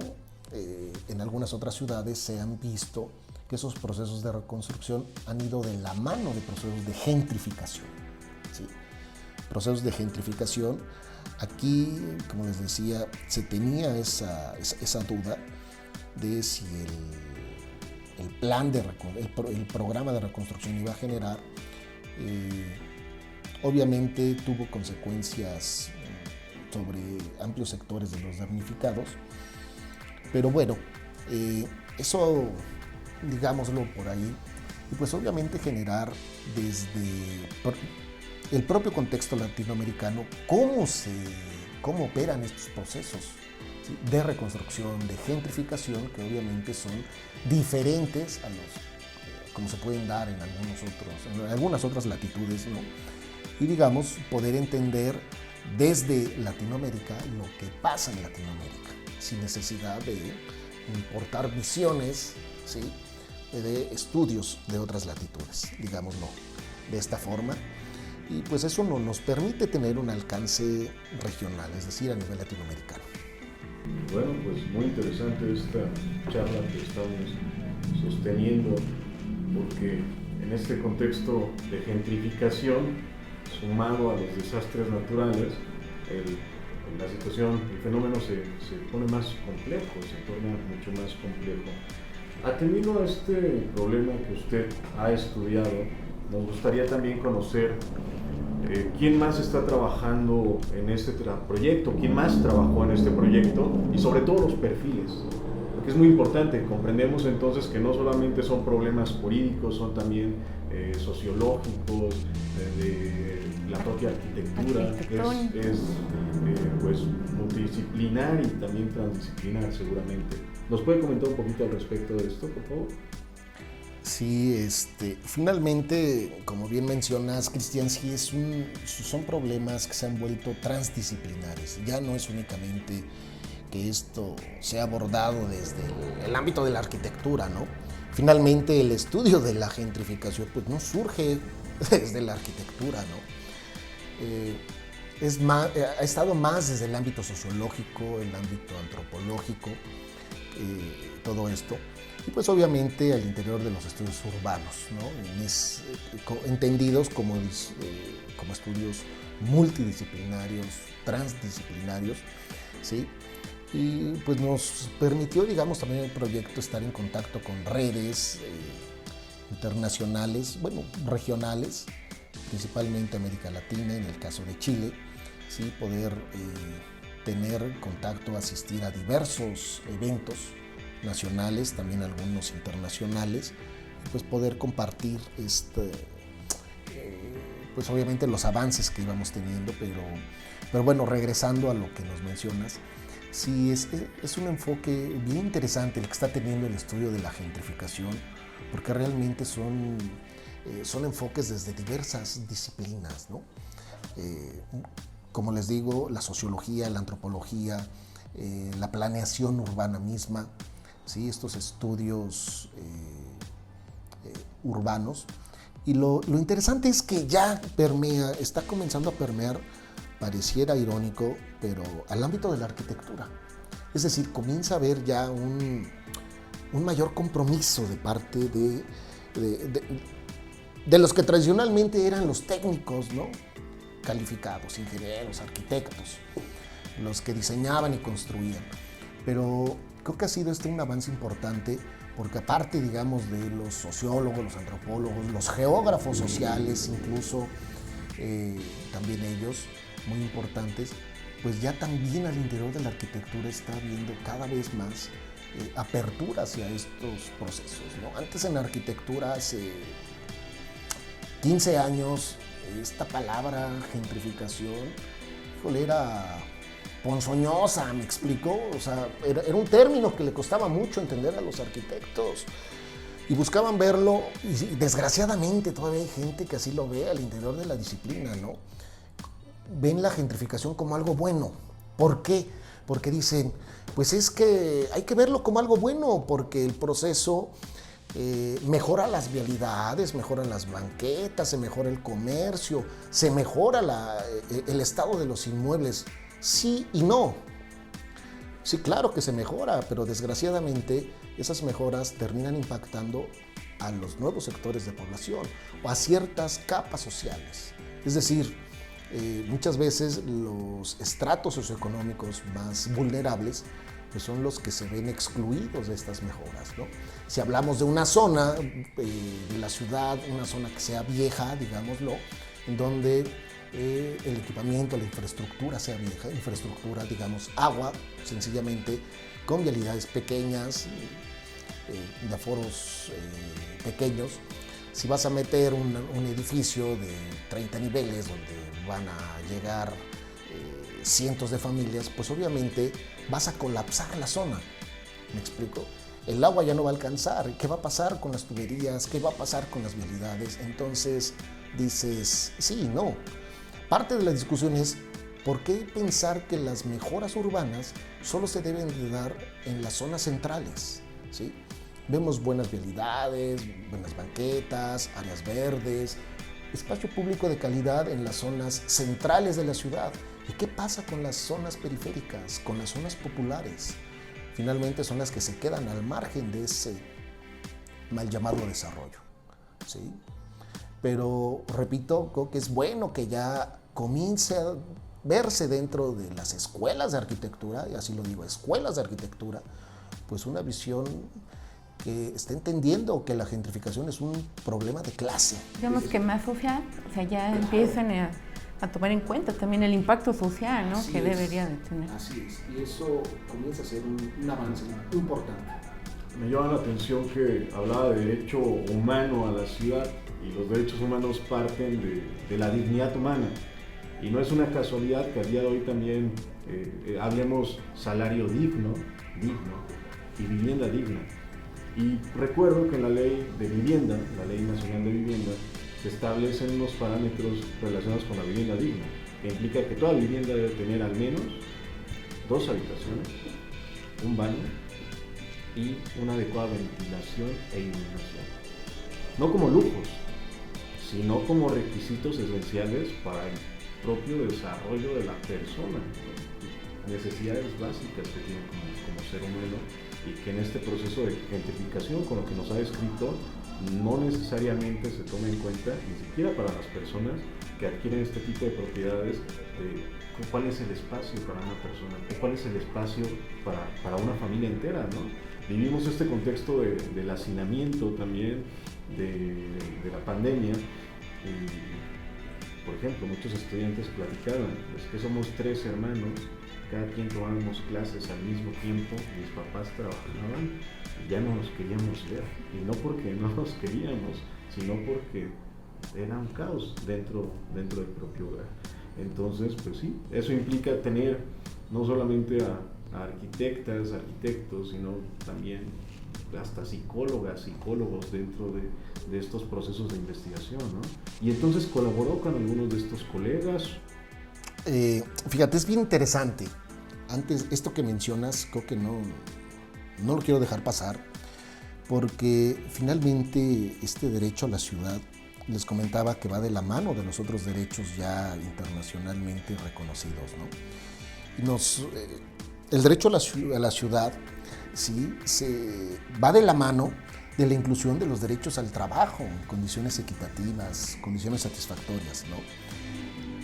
[SPEAKER 9] En algunas otras ciudades se han visto que esos procesos de reconstrucción han ido de la mano de procesos de gentrificación, ¿sí? Procesos de gentrificación. Aquí, como les decía, se tenía esa duda de si el programa de reconstrucción iba a generar. Obviamente tuvo consecuencias sobre amplios sectores de los damnificados, pero bueno, eso digámoslo por ahí, y pues obviamente generar desde el propio contexto latinoamericano cómo operan estos procesos, ¿sí? De reconstrucción, de gentrificación, que obviamente son diferentes a los como se pueden dar en algunas otras latitudes, ¿no? Y digamos, poder entender desde Latinoamérica lo que pasa en Latinoamérica, sin necesidad de importar visiones, ¿sí? De estudios de otras latitudes, digámoslo de esta forma. Y pues eso nos permite tener un alcance regional, es decir, a nivel latinoamericano.
[SPEAKER 4] Bueno, pues muy interesante esta charla que estamos sosteniendo, porque en este contexto de gentrificación, sumado a los desastres naturales, la situación, el fenómeno se pone más complejo, se torna mucho más complejo. Atendiendo a este problema que usted ha estudiado, nos gustaría también conocer quién más está trabajando en este proyecto, quién más trabajó en este proyecto y sobre todo los perfiles, porque es muy importante. Comprendemos entonces que no solamente son problemas jurídicos, son también sociológicos, de la propia arquitectura, es pues multidisciplinar y también transdisciplinar seguramente. ¿Nos puede comentar un poquito al respecto de esto, por favor?
[SPEAKER 9] Sí, finalmente, como bien mencionas, Cristian, sí son problemas que se han vuelto transdisciplinares. Ya no es únicamente que esto sea abordado desde el ámbito de la arquitectura, ¿no? Finalmente, el estudio de la gentrificación pues no surge desde la arquitectura, ¿no? Ha estado más desde el ámbito sociológico, el ámbito antropológico, todo esto. Y pues obviamente al interior de los estudios urbanos, ¿no? Entendidos como estudios multidisciplinarios, transdisciplinarios, ¿sí? Y pues nos permitió, digamos, también el proyecto estar en contacto con redes internacionales, bueno, regionales, principalmente América Latina, en el caso de Chile, ¿sí? Poder tener contacto, asistir a diversos eventos nacionales, también algunos internacionales, y pues poder compartir pues obviamente los avances que íbamos teniendo, pero bueno, regresando a lo que nos mencionas, sí es un enfoque bien interesante el que está teniendo el estudio de la gentrificación, porque realmente son enfoques desde diversas disciplinas, ¿no? Como les digo, la sociología, la antropología, la planeación urbana misma, ¿sí? Estos estudios urbanos. Y lo interesante es que ya está comenzando a permear, pareciera irónico, pero al ámbito de la arquitectura. Es decir, comienza a haber ya un mayor compromiso de parte de los que tradicionalmente eran los técnicos, ¿no? Calificados, ingenieros, arquitectos, los que diseñaban y construían. Pero creo que ha sido un avance importante, porque aparte, digamos, de los sociólogos, los antropólogos, los geógrafos sociales, incluso también ellos, muy importantes, pues ya también al interior de la arquitectura está habiendo cada vez más apertura hacia estos procesos, ¿no? Antes en la arquitectura, hace 15 años, esta palabra gentrificación, híjole, era ponzoñosa, ¿me explico? O sea, era un término que le costaba mucho entender a los arquitectos y buscaban verlo, y desgraciadamente todavía hay gente que así lo ve al interior de la disciplina, ¿no? Ven la gentrificación como algo bueno. ¿Por qué? Porque dicen, pues es que hay que verlo como algo bueno, porque el proceso mejora las vialidades, mejoran las banquetas, se mejora el comercio, se mejora el estado de los inmuebles. Sí y no. Sí, claro que se mejora, pero desgraciadamente esas mejoras terminan impactando a los nuevos sectores de población o a ciertas capas sociales. Es decir, muchas veces los estratos socioeconómicos más vulnerables pues son los que se ven excluidos de estas mejoras, ¿no? Si hablamos de una zona de la ciudad, una zona que sea vieja, digámoslo, en donde el equipamiento, la infraestructura sea vieja, infraestructura, digamos, agua, sencillamente, con vialidades pequeñas, de aforos pequeños. Si vas a meter un edificio de 30 niveles donde van a llegar cientos de familias, pues obviamente vas a colapsar la zona. ¿Me explico? El agua ya no va a alcanzar. ¿Qué va a pasar con las tuberías? ¿Qué va a pasar con las vialidades? Entonces dices, sí, no. Parte de la discusión es, ¿por qué pensar que las mejoras urbanas solo se deben de dar en las zonas centrales? ¿Sí? Vemos buenas vialidades, buenas banquetas, áreas verdes, espacio público de calidad en las zonas centrales de la ciudad. ¿Y qué pasa con las zonas periféricas, con las zonas populares? Finalmente son las que se quedan al margen de ese mal llamado desarrollo, ¿sí? Pero, repito, creo que es bueno que ya comience a verse dentro de las escuelas de arquitectura, y así lo digo, escuelas de arquitectura, pues una visión que está entendiendo que la gentrificación es un problema de clase.
[SPEAKER 3] Digamos que más social, o sea, ya empiezan a tomar en cuenta también el impacto social, ¿no? Que debería de tener.
[SPEAKER 9] Así es, y eso comienza a ser un avance importante.
[SPEAKER 4] Me llama la atención que hablaba de derecho humano a la ciudad, y los derechos humanos parten de la dignidad humana. Y no es una casualidad que a día de hoy también hablemos salario digno y vivienda digna. Y recuerdo que en la ley de vivienda, la Ley Nacional de Vivienda, se establecen unos parámetros relacionados con la vivienda digna, que implica que toda vivienda debe tener al menos 2 habitaciones, un baño y una adecuada ventilación e iluminación. No como lujos, sino como requisitos esenciales para el propio desarrollo de la persona, necesidades básicas que tiene como ser humano, y que en este proceso de gentrificación, con lo que nos ha descrito, no necesariamente se toma en cuenta, ni siquiera para las personas que adquieren este tipo de propiedades, cuál es el espacio para una persona, cuál es el espacio para una familia entera, ¿no? Vivimos este contexto del hacinamiento también, de la pandemia. Por ejemplo, muchos estudiantes platicaban, pues que somos 3 hermanos, cada quien tomábamos clases al mismo tiempo, mis papás trabajaban y ya no nos queríamos ver, y no porque no nos queríamos, sino porque era un caos dentro del propio hogar. Entonces, pues sí, eso implica tener no solamente a arquitectas, arquitectos, sino también hasta psicólogas, psicólogos dentro de estos procesos de investigación, ¿no? Y entonces colaboró con algunos de estos colegas.
[SPEAKER 9] Fíjate, es bien interesante. Antes, esto que mencionas, creo que no lo quiero dejar pasar, porque finalmente este derecho a la ciudad, les comentaba que va de la mano de los otros derechos ya internacionalmente reconocidos, ¿no? El derecho a la ciudad, ¿sí? Va de la mano de la inclusión de los derechos al trabajo, condiciones equitativas, condiciones satisfactorias, ¿no?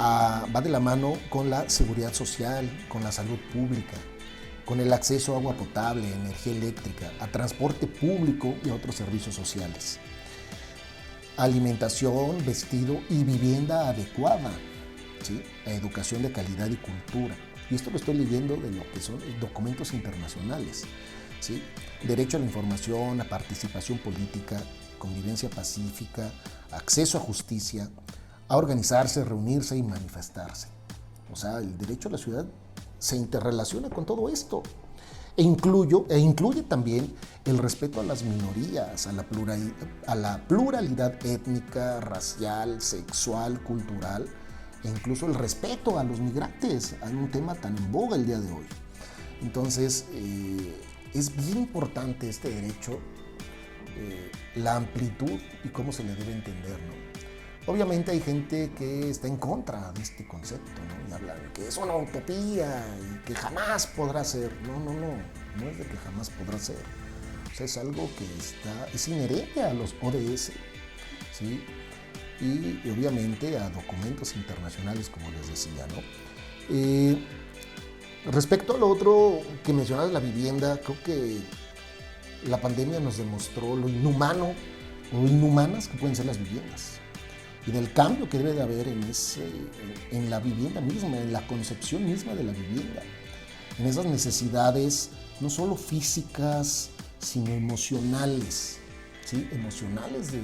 [SPEAKER 9] Va de la mano con la seguridad social, con la salud pública, con el acceso a agua potable, energía eléctrica, a transporte público y a otros servicios sociales. Alimentación, vestido y vivienda adecuada, ¿sí? A educación de calidad y cultura. y esto lo estoy leyendo de lo que son documentos internacionales, ¿sí? Derecho a la información, a participación política, convivencia pacífica, acceso a justicia, a organizarse, reunirse y manifestarse. O sea, el derecho a la ciudad se interrelaciona con todo esto. E incluye también el respeto a las minorías, a la pluralidad étnica, racial, sexual, cultural, e incluso el respeto a los migrantes, a un tema tan en boga el día de hoy. Entonces, es bien importante este derecho, la amplitud y cómo se le debe entender, ¿no? Obviamente hay gente que está en contra de este concepto, ¿no? Y hablan que es una utopía y que jamás podrá ser. No es de que jamás podrá ser. O sea, es algo que es inherente a los ODS, ¿sí? Y obviamente a documentos internacionales, como les decía, ¿no? Respecto a lo otro que mencionabas, la vivienda, creo que la pandemia nos demostró lo inhumanas que pueden ser las viviendas. Y del cambio que debe de haber en la vivienda misma, en la concepción misma de la vivienda, en esas necesidades no solo físicas, sino emocionales, ¿sí? Emocionales de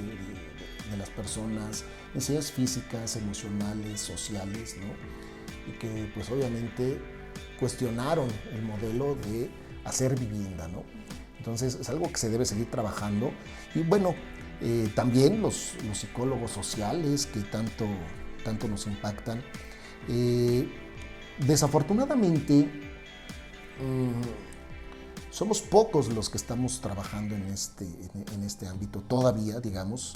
[SPEAKER 9] las personas, necesidades físicas, emocionales, sociales, ¿no? Y que pues obviamente cuestionaron el modelo de hacer vivienda, ¿no? Entonces es algo que se debe seguir trabajando. Y bueno, también los psicólogos sociales que tanto nos impactan. Desafortunadamente, somos pocos los que estamos trabajando en este ámbito todavía, digamos,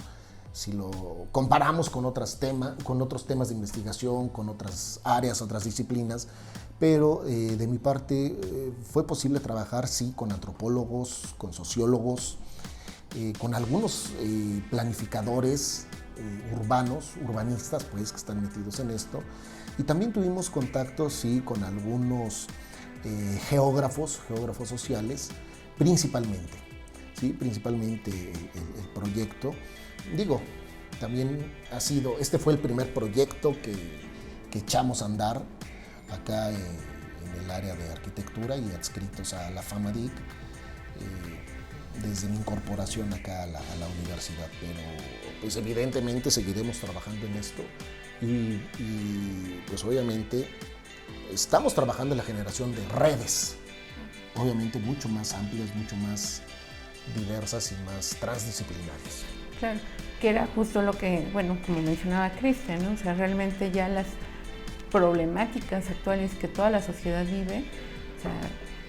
[SPEAKER 9] si lo comparamos con otros temas de investigación, con otras áreas, otras disciplinas. Pero de mi parte fue posible trabajar, sí, con antropólogos, con sociólogos, con algunos planificadores urbanistas, pues, que están metidos en esto. Y también tuvimos contactos, sí, con algunos geógrafos sociales, principalmente el proyecto. Digo, también este fue el primer proyecto que echamos a andar acá en el área de arquitectura y adscritos a la FAMADIC, desde mi incorporación acá a la universidad, pero pues evidentemente seguiremos trabajando en esto y pues obviamente estamos trabajando en la generación de redes, obviamente mucho más amplias, mucho más diversas y más transdisciplinarias.
[SPEAKER 3] Claro, que era justo lo que, bueno, como mencionaba Cristian, ¿no? O sea, realmente ya las problemáticas actuales que toda la sociedad vive, o sea,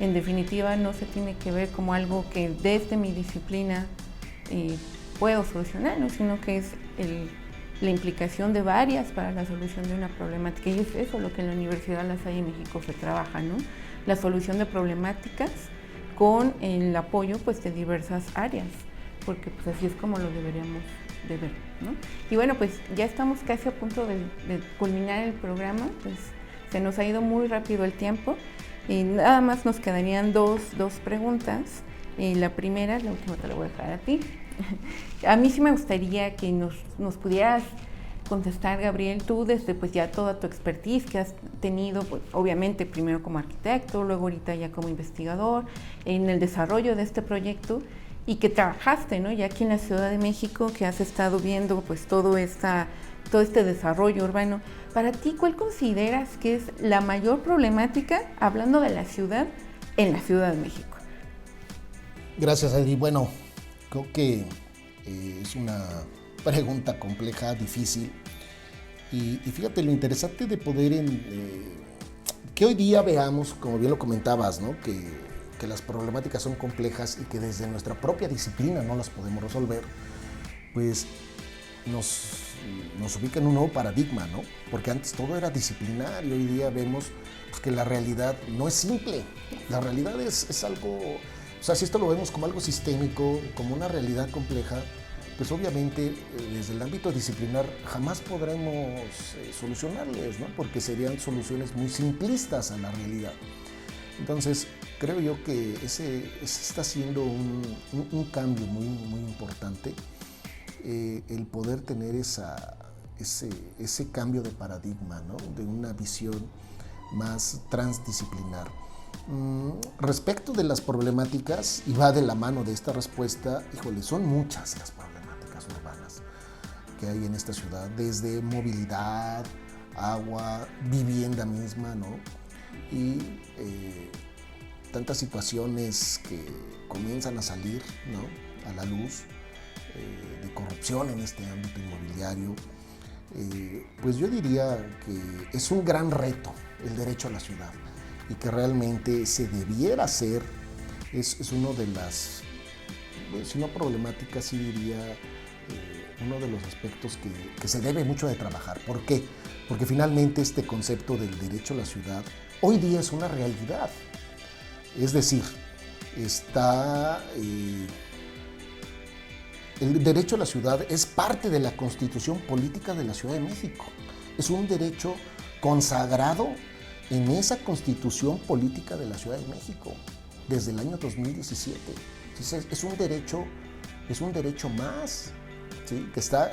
[SPEAKER 3] en definitiva no se tiene que ver como algo que desde mi disciplina puedo solucionar, ¿no? Sino que es la implicación de varias para la solución de una problemática, y es eso lo que en la Universidad La Salle México se trabaja, ¿no? La solución de problemáticas con el apoyo, pues, de diversas áreas, porque pues así es como lo deberíamos de ver, ¿no? Y bueno, pues ya estamos casi a punto de culminar el programa, pues se nos ha ido muy rápido el tiempo y nada más nos quedarían dos preguntas. La primera, la última te la voy a dejar a ti. A mí sí me gustaría que nos pudieras contestar, Gabriel, tú desde pues ya toda tu expertise que has tenido, pues, obviamente primero como arquitecto, luego ahorita ya como investigador, en el desarrollo de este proyecto, y que trabajaste, ¿no? Ya aquí en la Ciudad de México, que has estado viendo pues todo este desarrollo urbano. Para ti, ¿cuál consideras que es la mayor problemática, hablando de la ciudad, en la Ciudad de México?
[SPEAKER 9] Gracias, Adri. Bueno, creo que es una pregunta compleja, difícil. Y fíjate, lo interesante de poder que hoy día veamos, como bien lo comentabas, ¿no? Que las problemáticas son complejas y que desde nuestra propia disciplina no las podemos resolver, pues nos ubica en un nuevo paradigma, ¿no? Porque antes todo era disciplinario, hoy día vemos pues, que la realidad no es simple, la realidad es algo, o sea, si esto lo vemos como algo sistémico, como una realidad compleja, pues obviamente desde el ámbito disciplinar jamás podremos solucionarles, ¿no? Porque serían soluciones muy simplistas a la realidad. Entonces, creo yo que ese está siendo un cambio muy, muy importante, el poder tener ese cambio de paradigma, ¿no? De una visión más transdisciplinar. Respecto de las problemáticas, y va de la mano de esta respuesta, híjole, son muchas las problemáticas urbanas que hay en esta ciudad, desde movilidad, agua, vivienda misma, ¿no? Y tantas situaciones que comienzan a salir, ¿no?, a la luz, de corrupción en este ámbito inmobiliario. Pues yo diría que es un gran reto el derecho a la ciudad y que realmente se debiera hacer, es uno de las, si no problemáticas, sí diría uno de los aspectos que se debe mucho de trabajar. ¿Por qué? Porque finalmente este concepto del derecho a la ciudad hoy día es una realidad. Es decir, el derecho a la ciudad es parte de la Constitución Política de la Ciudad de México. Es un derecho consagrado en esa Constitución Política de la Ciudad de México desde el año 2017. Entonces, es un derecho más, ¿sí?, que está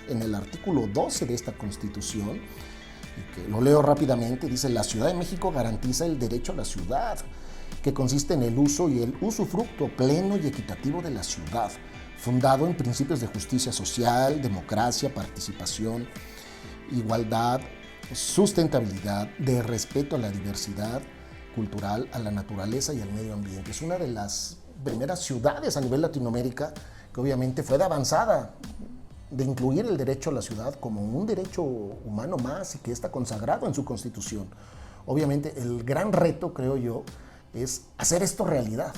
[SPEAKER 9] en el artículo 12 de esta Constitución, y que lo leo rápidamente. Dice: la Ciudad de México garantiza el derecho a la ciudad, que consiste en el uso y el usufructo pleno y equitativo de la ciudad, fundado en principios de justicia social, democracia, participación, igualdad, sustentabilidad, de respeto a la diversidad cultural, a la naturaleza y al medio ambiente. Es una de las primeras ciudades a nivel Latinoamérica que obviamente fue de avanzada, de incluir el derecho a la ciudad como un derecho humano más y que está consagrado en su Constitución. Obviamente el gran reto, creo yo, es hacer esto realidad,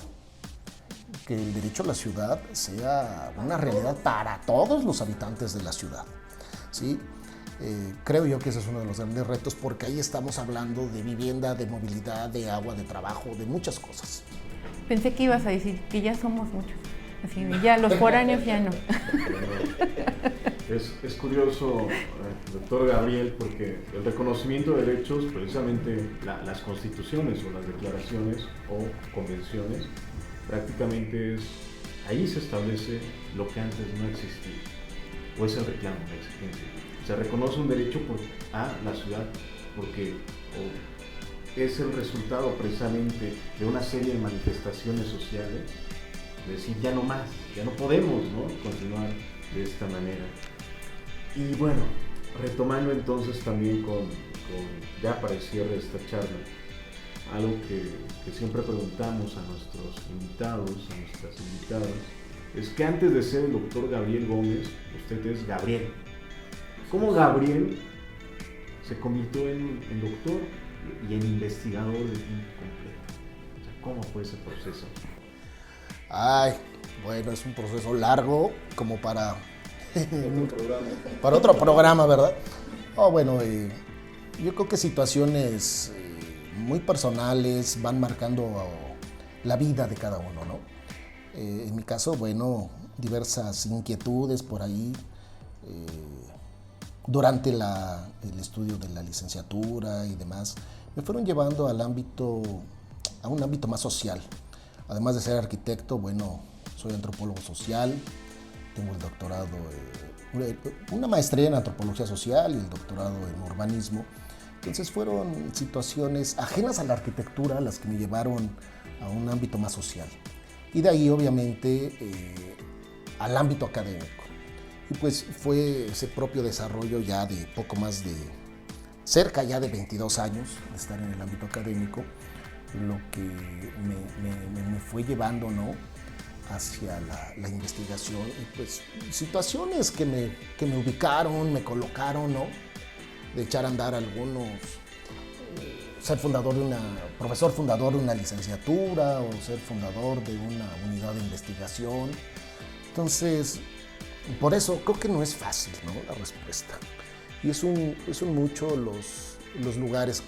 [SPEAKER 9] que el derecho a la ciudad sea una realidad para todos los habitantes de la ciudad, ¿sí? Creo yo que ese es uno de los grandes retos, porque ahí estamos hablando de vivienda, de movilidad, de agua, de trabajo, de muchas cosas.
[SPEAKER 3] Pensé que ibas a decir que ya somos muchos, así ya los foráneos ya no.
[SPEAKER 4] Es curioso, doctor Gabriel, porque el reconocimiento de derechos, precisamente las constituciones o las declaraciones o convenciones, prácticamente ahí se establece lo que antes no existía, o es el reclamo, la exigencia. Se reconoce un derecho a la ciudad porque es el resultado precisamente de una serie de manifestaciones sociales, de decir ya no más, ya no podemos, ¿no?, continuar de esta manera. Y bueno, retomando entonces también ya para el cierre de esta charla, algo que siempre preguntamos a nuestros invitados, a nuestras invitadas, es que antes de ser el doctor Gabriel Gómez, usted es Gabriel. ¿Cómo Gabriel se convirtió en doctor y en investigador de tiempo completo? O sea, ¿cómo fue ese proceso?
[SPEAKER 9] Ay, bueno, es un proceso largo como para otro programa, ¿verdad? Bueno, yo creo que situaciones muy personales van marcando la vida de cada uno, ¿no? En mi caso, bueno, diversas inquietudes por ahí durante el estudio de la licenciatura y demás me fueron llevando a un ámbito más social. Además de ser arquitecto, bueno, soy antropólogo social, tengo el doctorado, una maestría en antropología social y el doctorado en urbanismo. Entonces fueron situaciones ajenas a la arquitectura las que me llevaron a un ámbito más social. Y de ahí, obviamente, al ámbito académico. Y pues fue ese propio desarrollo ya de poco más de, cerca ya de 22 años de estar en el ámbito académico, lo que me fue llevando, ¿no?, hacia la investigación, y pues situaciones que me ubicaron, me colocaron, ¿no?, de echar a andar algunos, ser profesor fundador de una licenciatura o ser fundador de una unidad de investigación. Entonces, por eso creo que no es fácil, ¿no?, la respuesta. Y son mucho los lugares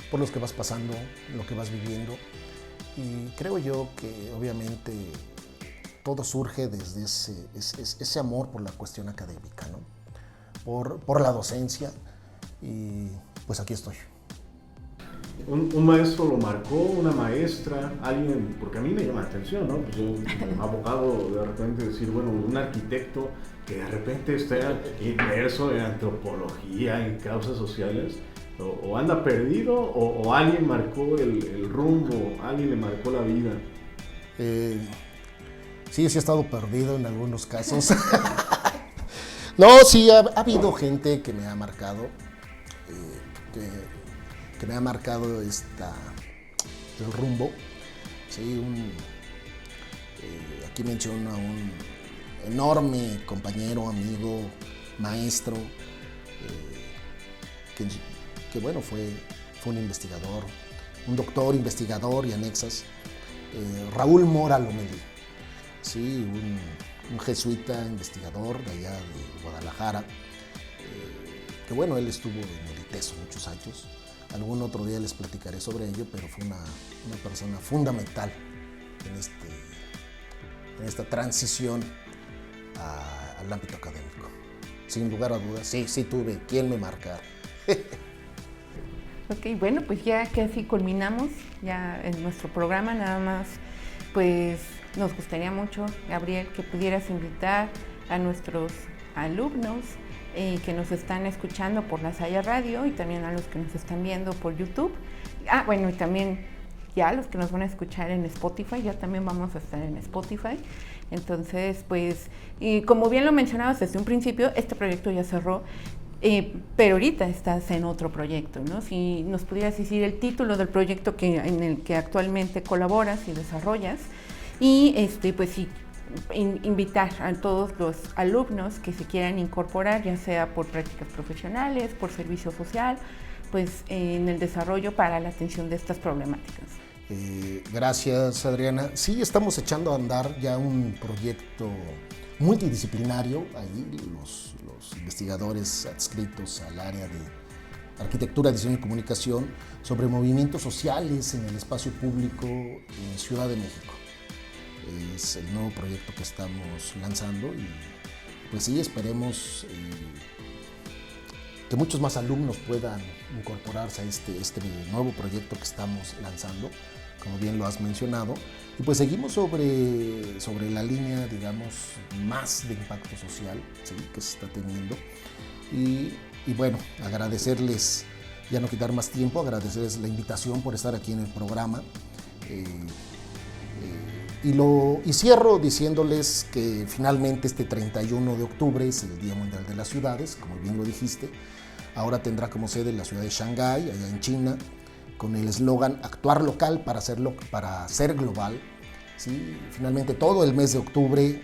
[SPEAKER 9] por los que vas pasando, lo que vas viviendo. Y creo yo que obviamente todo surge desde ese amor por la cuestión académica, ¿no?, por la docencia, y pues aquí estoy.
[SPEAKER 4] Un maestro lo marcó, una maestra, alguien, porque a mí me llama la atención, ¿no? Pues yo, como abogado, de repente decir, bueno, un arquitecto que de repente esté inmerso en antropología, en causas sociales, o anda perdido o alguien marcó el rumbo, alguien le marcó la vida.
[SPEAKER 9] Sí, sí he estado perdido en algunos casos. No, sí, ha habido gente que me ha marcado, que me ha marcado el rumbo. Sí, aquí menciono a un enorme compañero, amigo, maestro, que bueno, fue un investigador, un doctor investigador y anexas, Raúl Mora Lomelí, sí, un jesuita investigador de allá de Guadalajara, que bueno, él estuvo en el ITESO muchos años. Algún otro día les platicaré sobre ello, pero fue una persona fundamental en esta transición al ámbito académico. Sin lugar a dudas, sí tuve quien me marcara.
[SPEAKER 3] Ok, bueno, pues ya casi culminamos ya en nuestro programa, nada más pues nos gustaría mucho, Gabriel, que pudieras invitar a nuestros alumnos que nos están escuchando por La Salle Radio y también a los que nos están viendo por YouTube. Bueno, y también ya los que nos van a escuchar en Spotify, ya también vamos a estar en Spotify. Entonces, pues, y como bien lo mencionabas desde un principio, este proyecto ya cerró, pero ahorita estás en otro proyecto, ¿no? Si nos pudieras decir el título del proyecto en el que actualmente colaboras y desarrollas, y pues sí, invitar a todos los alumnos que se quieran incorporar, ya sea por prácticas profesionales, por servicio social, pues en el desarrollo para la atención de estas problemáticas.
[SPEAKER 9] Gracias, Adriana. Sí, estamos echando a andar ya un proyecto multidisciplinario, ahí los investigadores adscritos al área de arquitectura, diseño y comunicación, sobre movimientos sociales en el espacio público en Ciudad de México. Es el nuevo proyecto que estamos lanzando y pues sí, esperemos que muchos más alumnos puedan incorporarse a este nuevo proyecto que estamos lanzando, como bien lo has mencionado, y pues seguimos sobre la línea, digamos, más de impacto social, ¿sí?, que se está teniendo. Y bueno, agradecerles, ya no quitar más tiempo, agradecerles la invitación por estar aquí en el programa. Y cierro diciéndoles que finalmente este 31 de octubre es el Día Mundial de las Ciudades, como bien lo dijiste. Ahora tendrá como sede la ciudad de Shanghái, allá en China, con el eslogan "Actuar local para ser global". ¿Sí? Finalmente todo el mes de octubre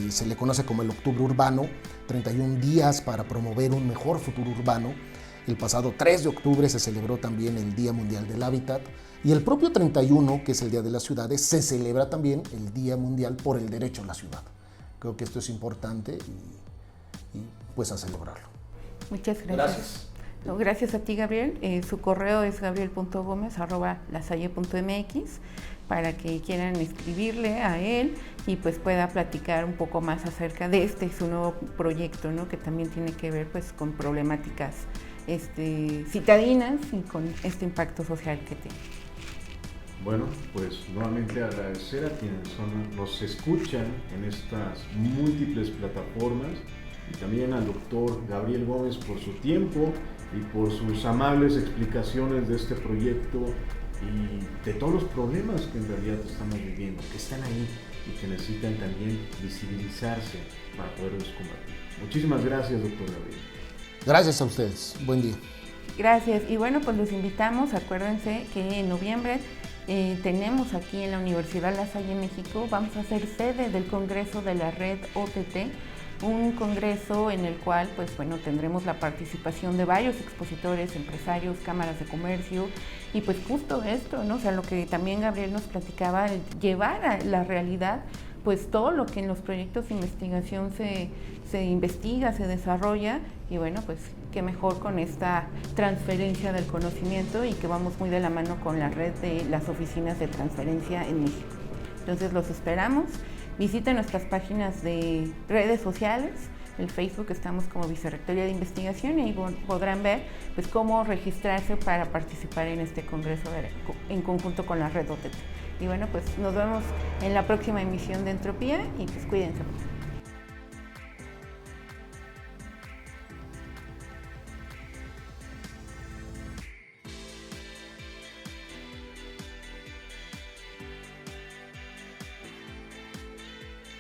[SPEAKER 9] se le conoce como el Octubre Urbano, 31 días para promover un mejor futuro urbano. El pasado 3 de octubre se celebró también el Día Mundial del Hábitat, y el propio 31, que es el Día de las Ciudades, se celebra también el Día Mundial por el Derecho a la Ciudad. Creo que esto es importante y pues a celebrarlo.
[SPEAKER 3] Muchas gracias. No, gracias a ti, Gabriel. Su correo es gabriel.gomez@lasalle.mx para que quieran escribirle a él y pues pueda platicar un poco más acerca de su nuevo proyecto, ¿no?, que también tiene que ver pues con problemáticas citadinas y con este impacto social que tiene.
[SPEAKER 4] Bueno, pues nuevamente agradecer a quienes nos escuchan en estas múltiples plataformas, y también al doctor Gabriel Gómez por su tiempo y por sus amables explicaciones de este proyecto y de todos los problemas que en realidad estamos viviendo, que están ahí y que necesitan también visibilizarse para poderlos combatir. Muchísimas gracias, doctor Gabriel.
[SPEAKER 9] Gracias a ustedes. Buen día.
[SPEAKER 3] Gracias. Y bueno, pues los invitamos. Acuérdense que en noviembre tenemos aquí en la Universidad La Salle México, vamos a ser sede del Congreso de la Red OTT, un congreso en el cual pues bueno, tendremos la participación de varios expositores, empresarios, cámaras de comercio, y pues justo esto, ¿no? O sea, lo que también Gabriel nos platicaba, llevar a la realidad pues todo lo que en los proyectos de investigación se investiga, se desarrolla, y bueno, pues qué mejor con esta transferencia del conocimiento, y que vamos muy de la mano con la red de las oficinas de transferencia en México. Entonces los esperamos. Visiten nuestras páginas de redes sociales. En Facebook estamos como Vicerrectoría de Investigación, y ahí podrán ver pues cómo registrarse para participar en este congreso en conjunto con la red OTT. Y bueno, pues nos vemos en la próxima emisión de Entropía, y pues cuídense.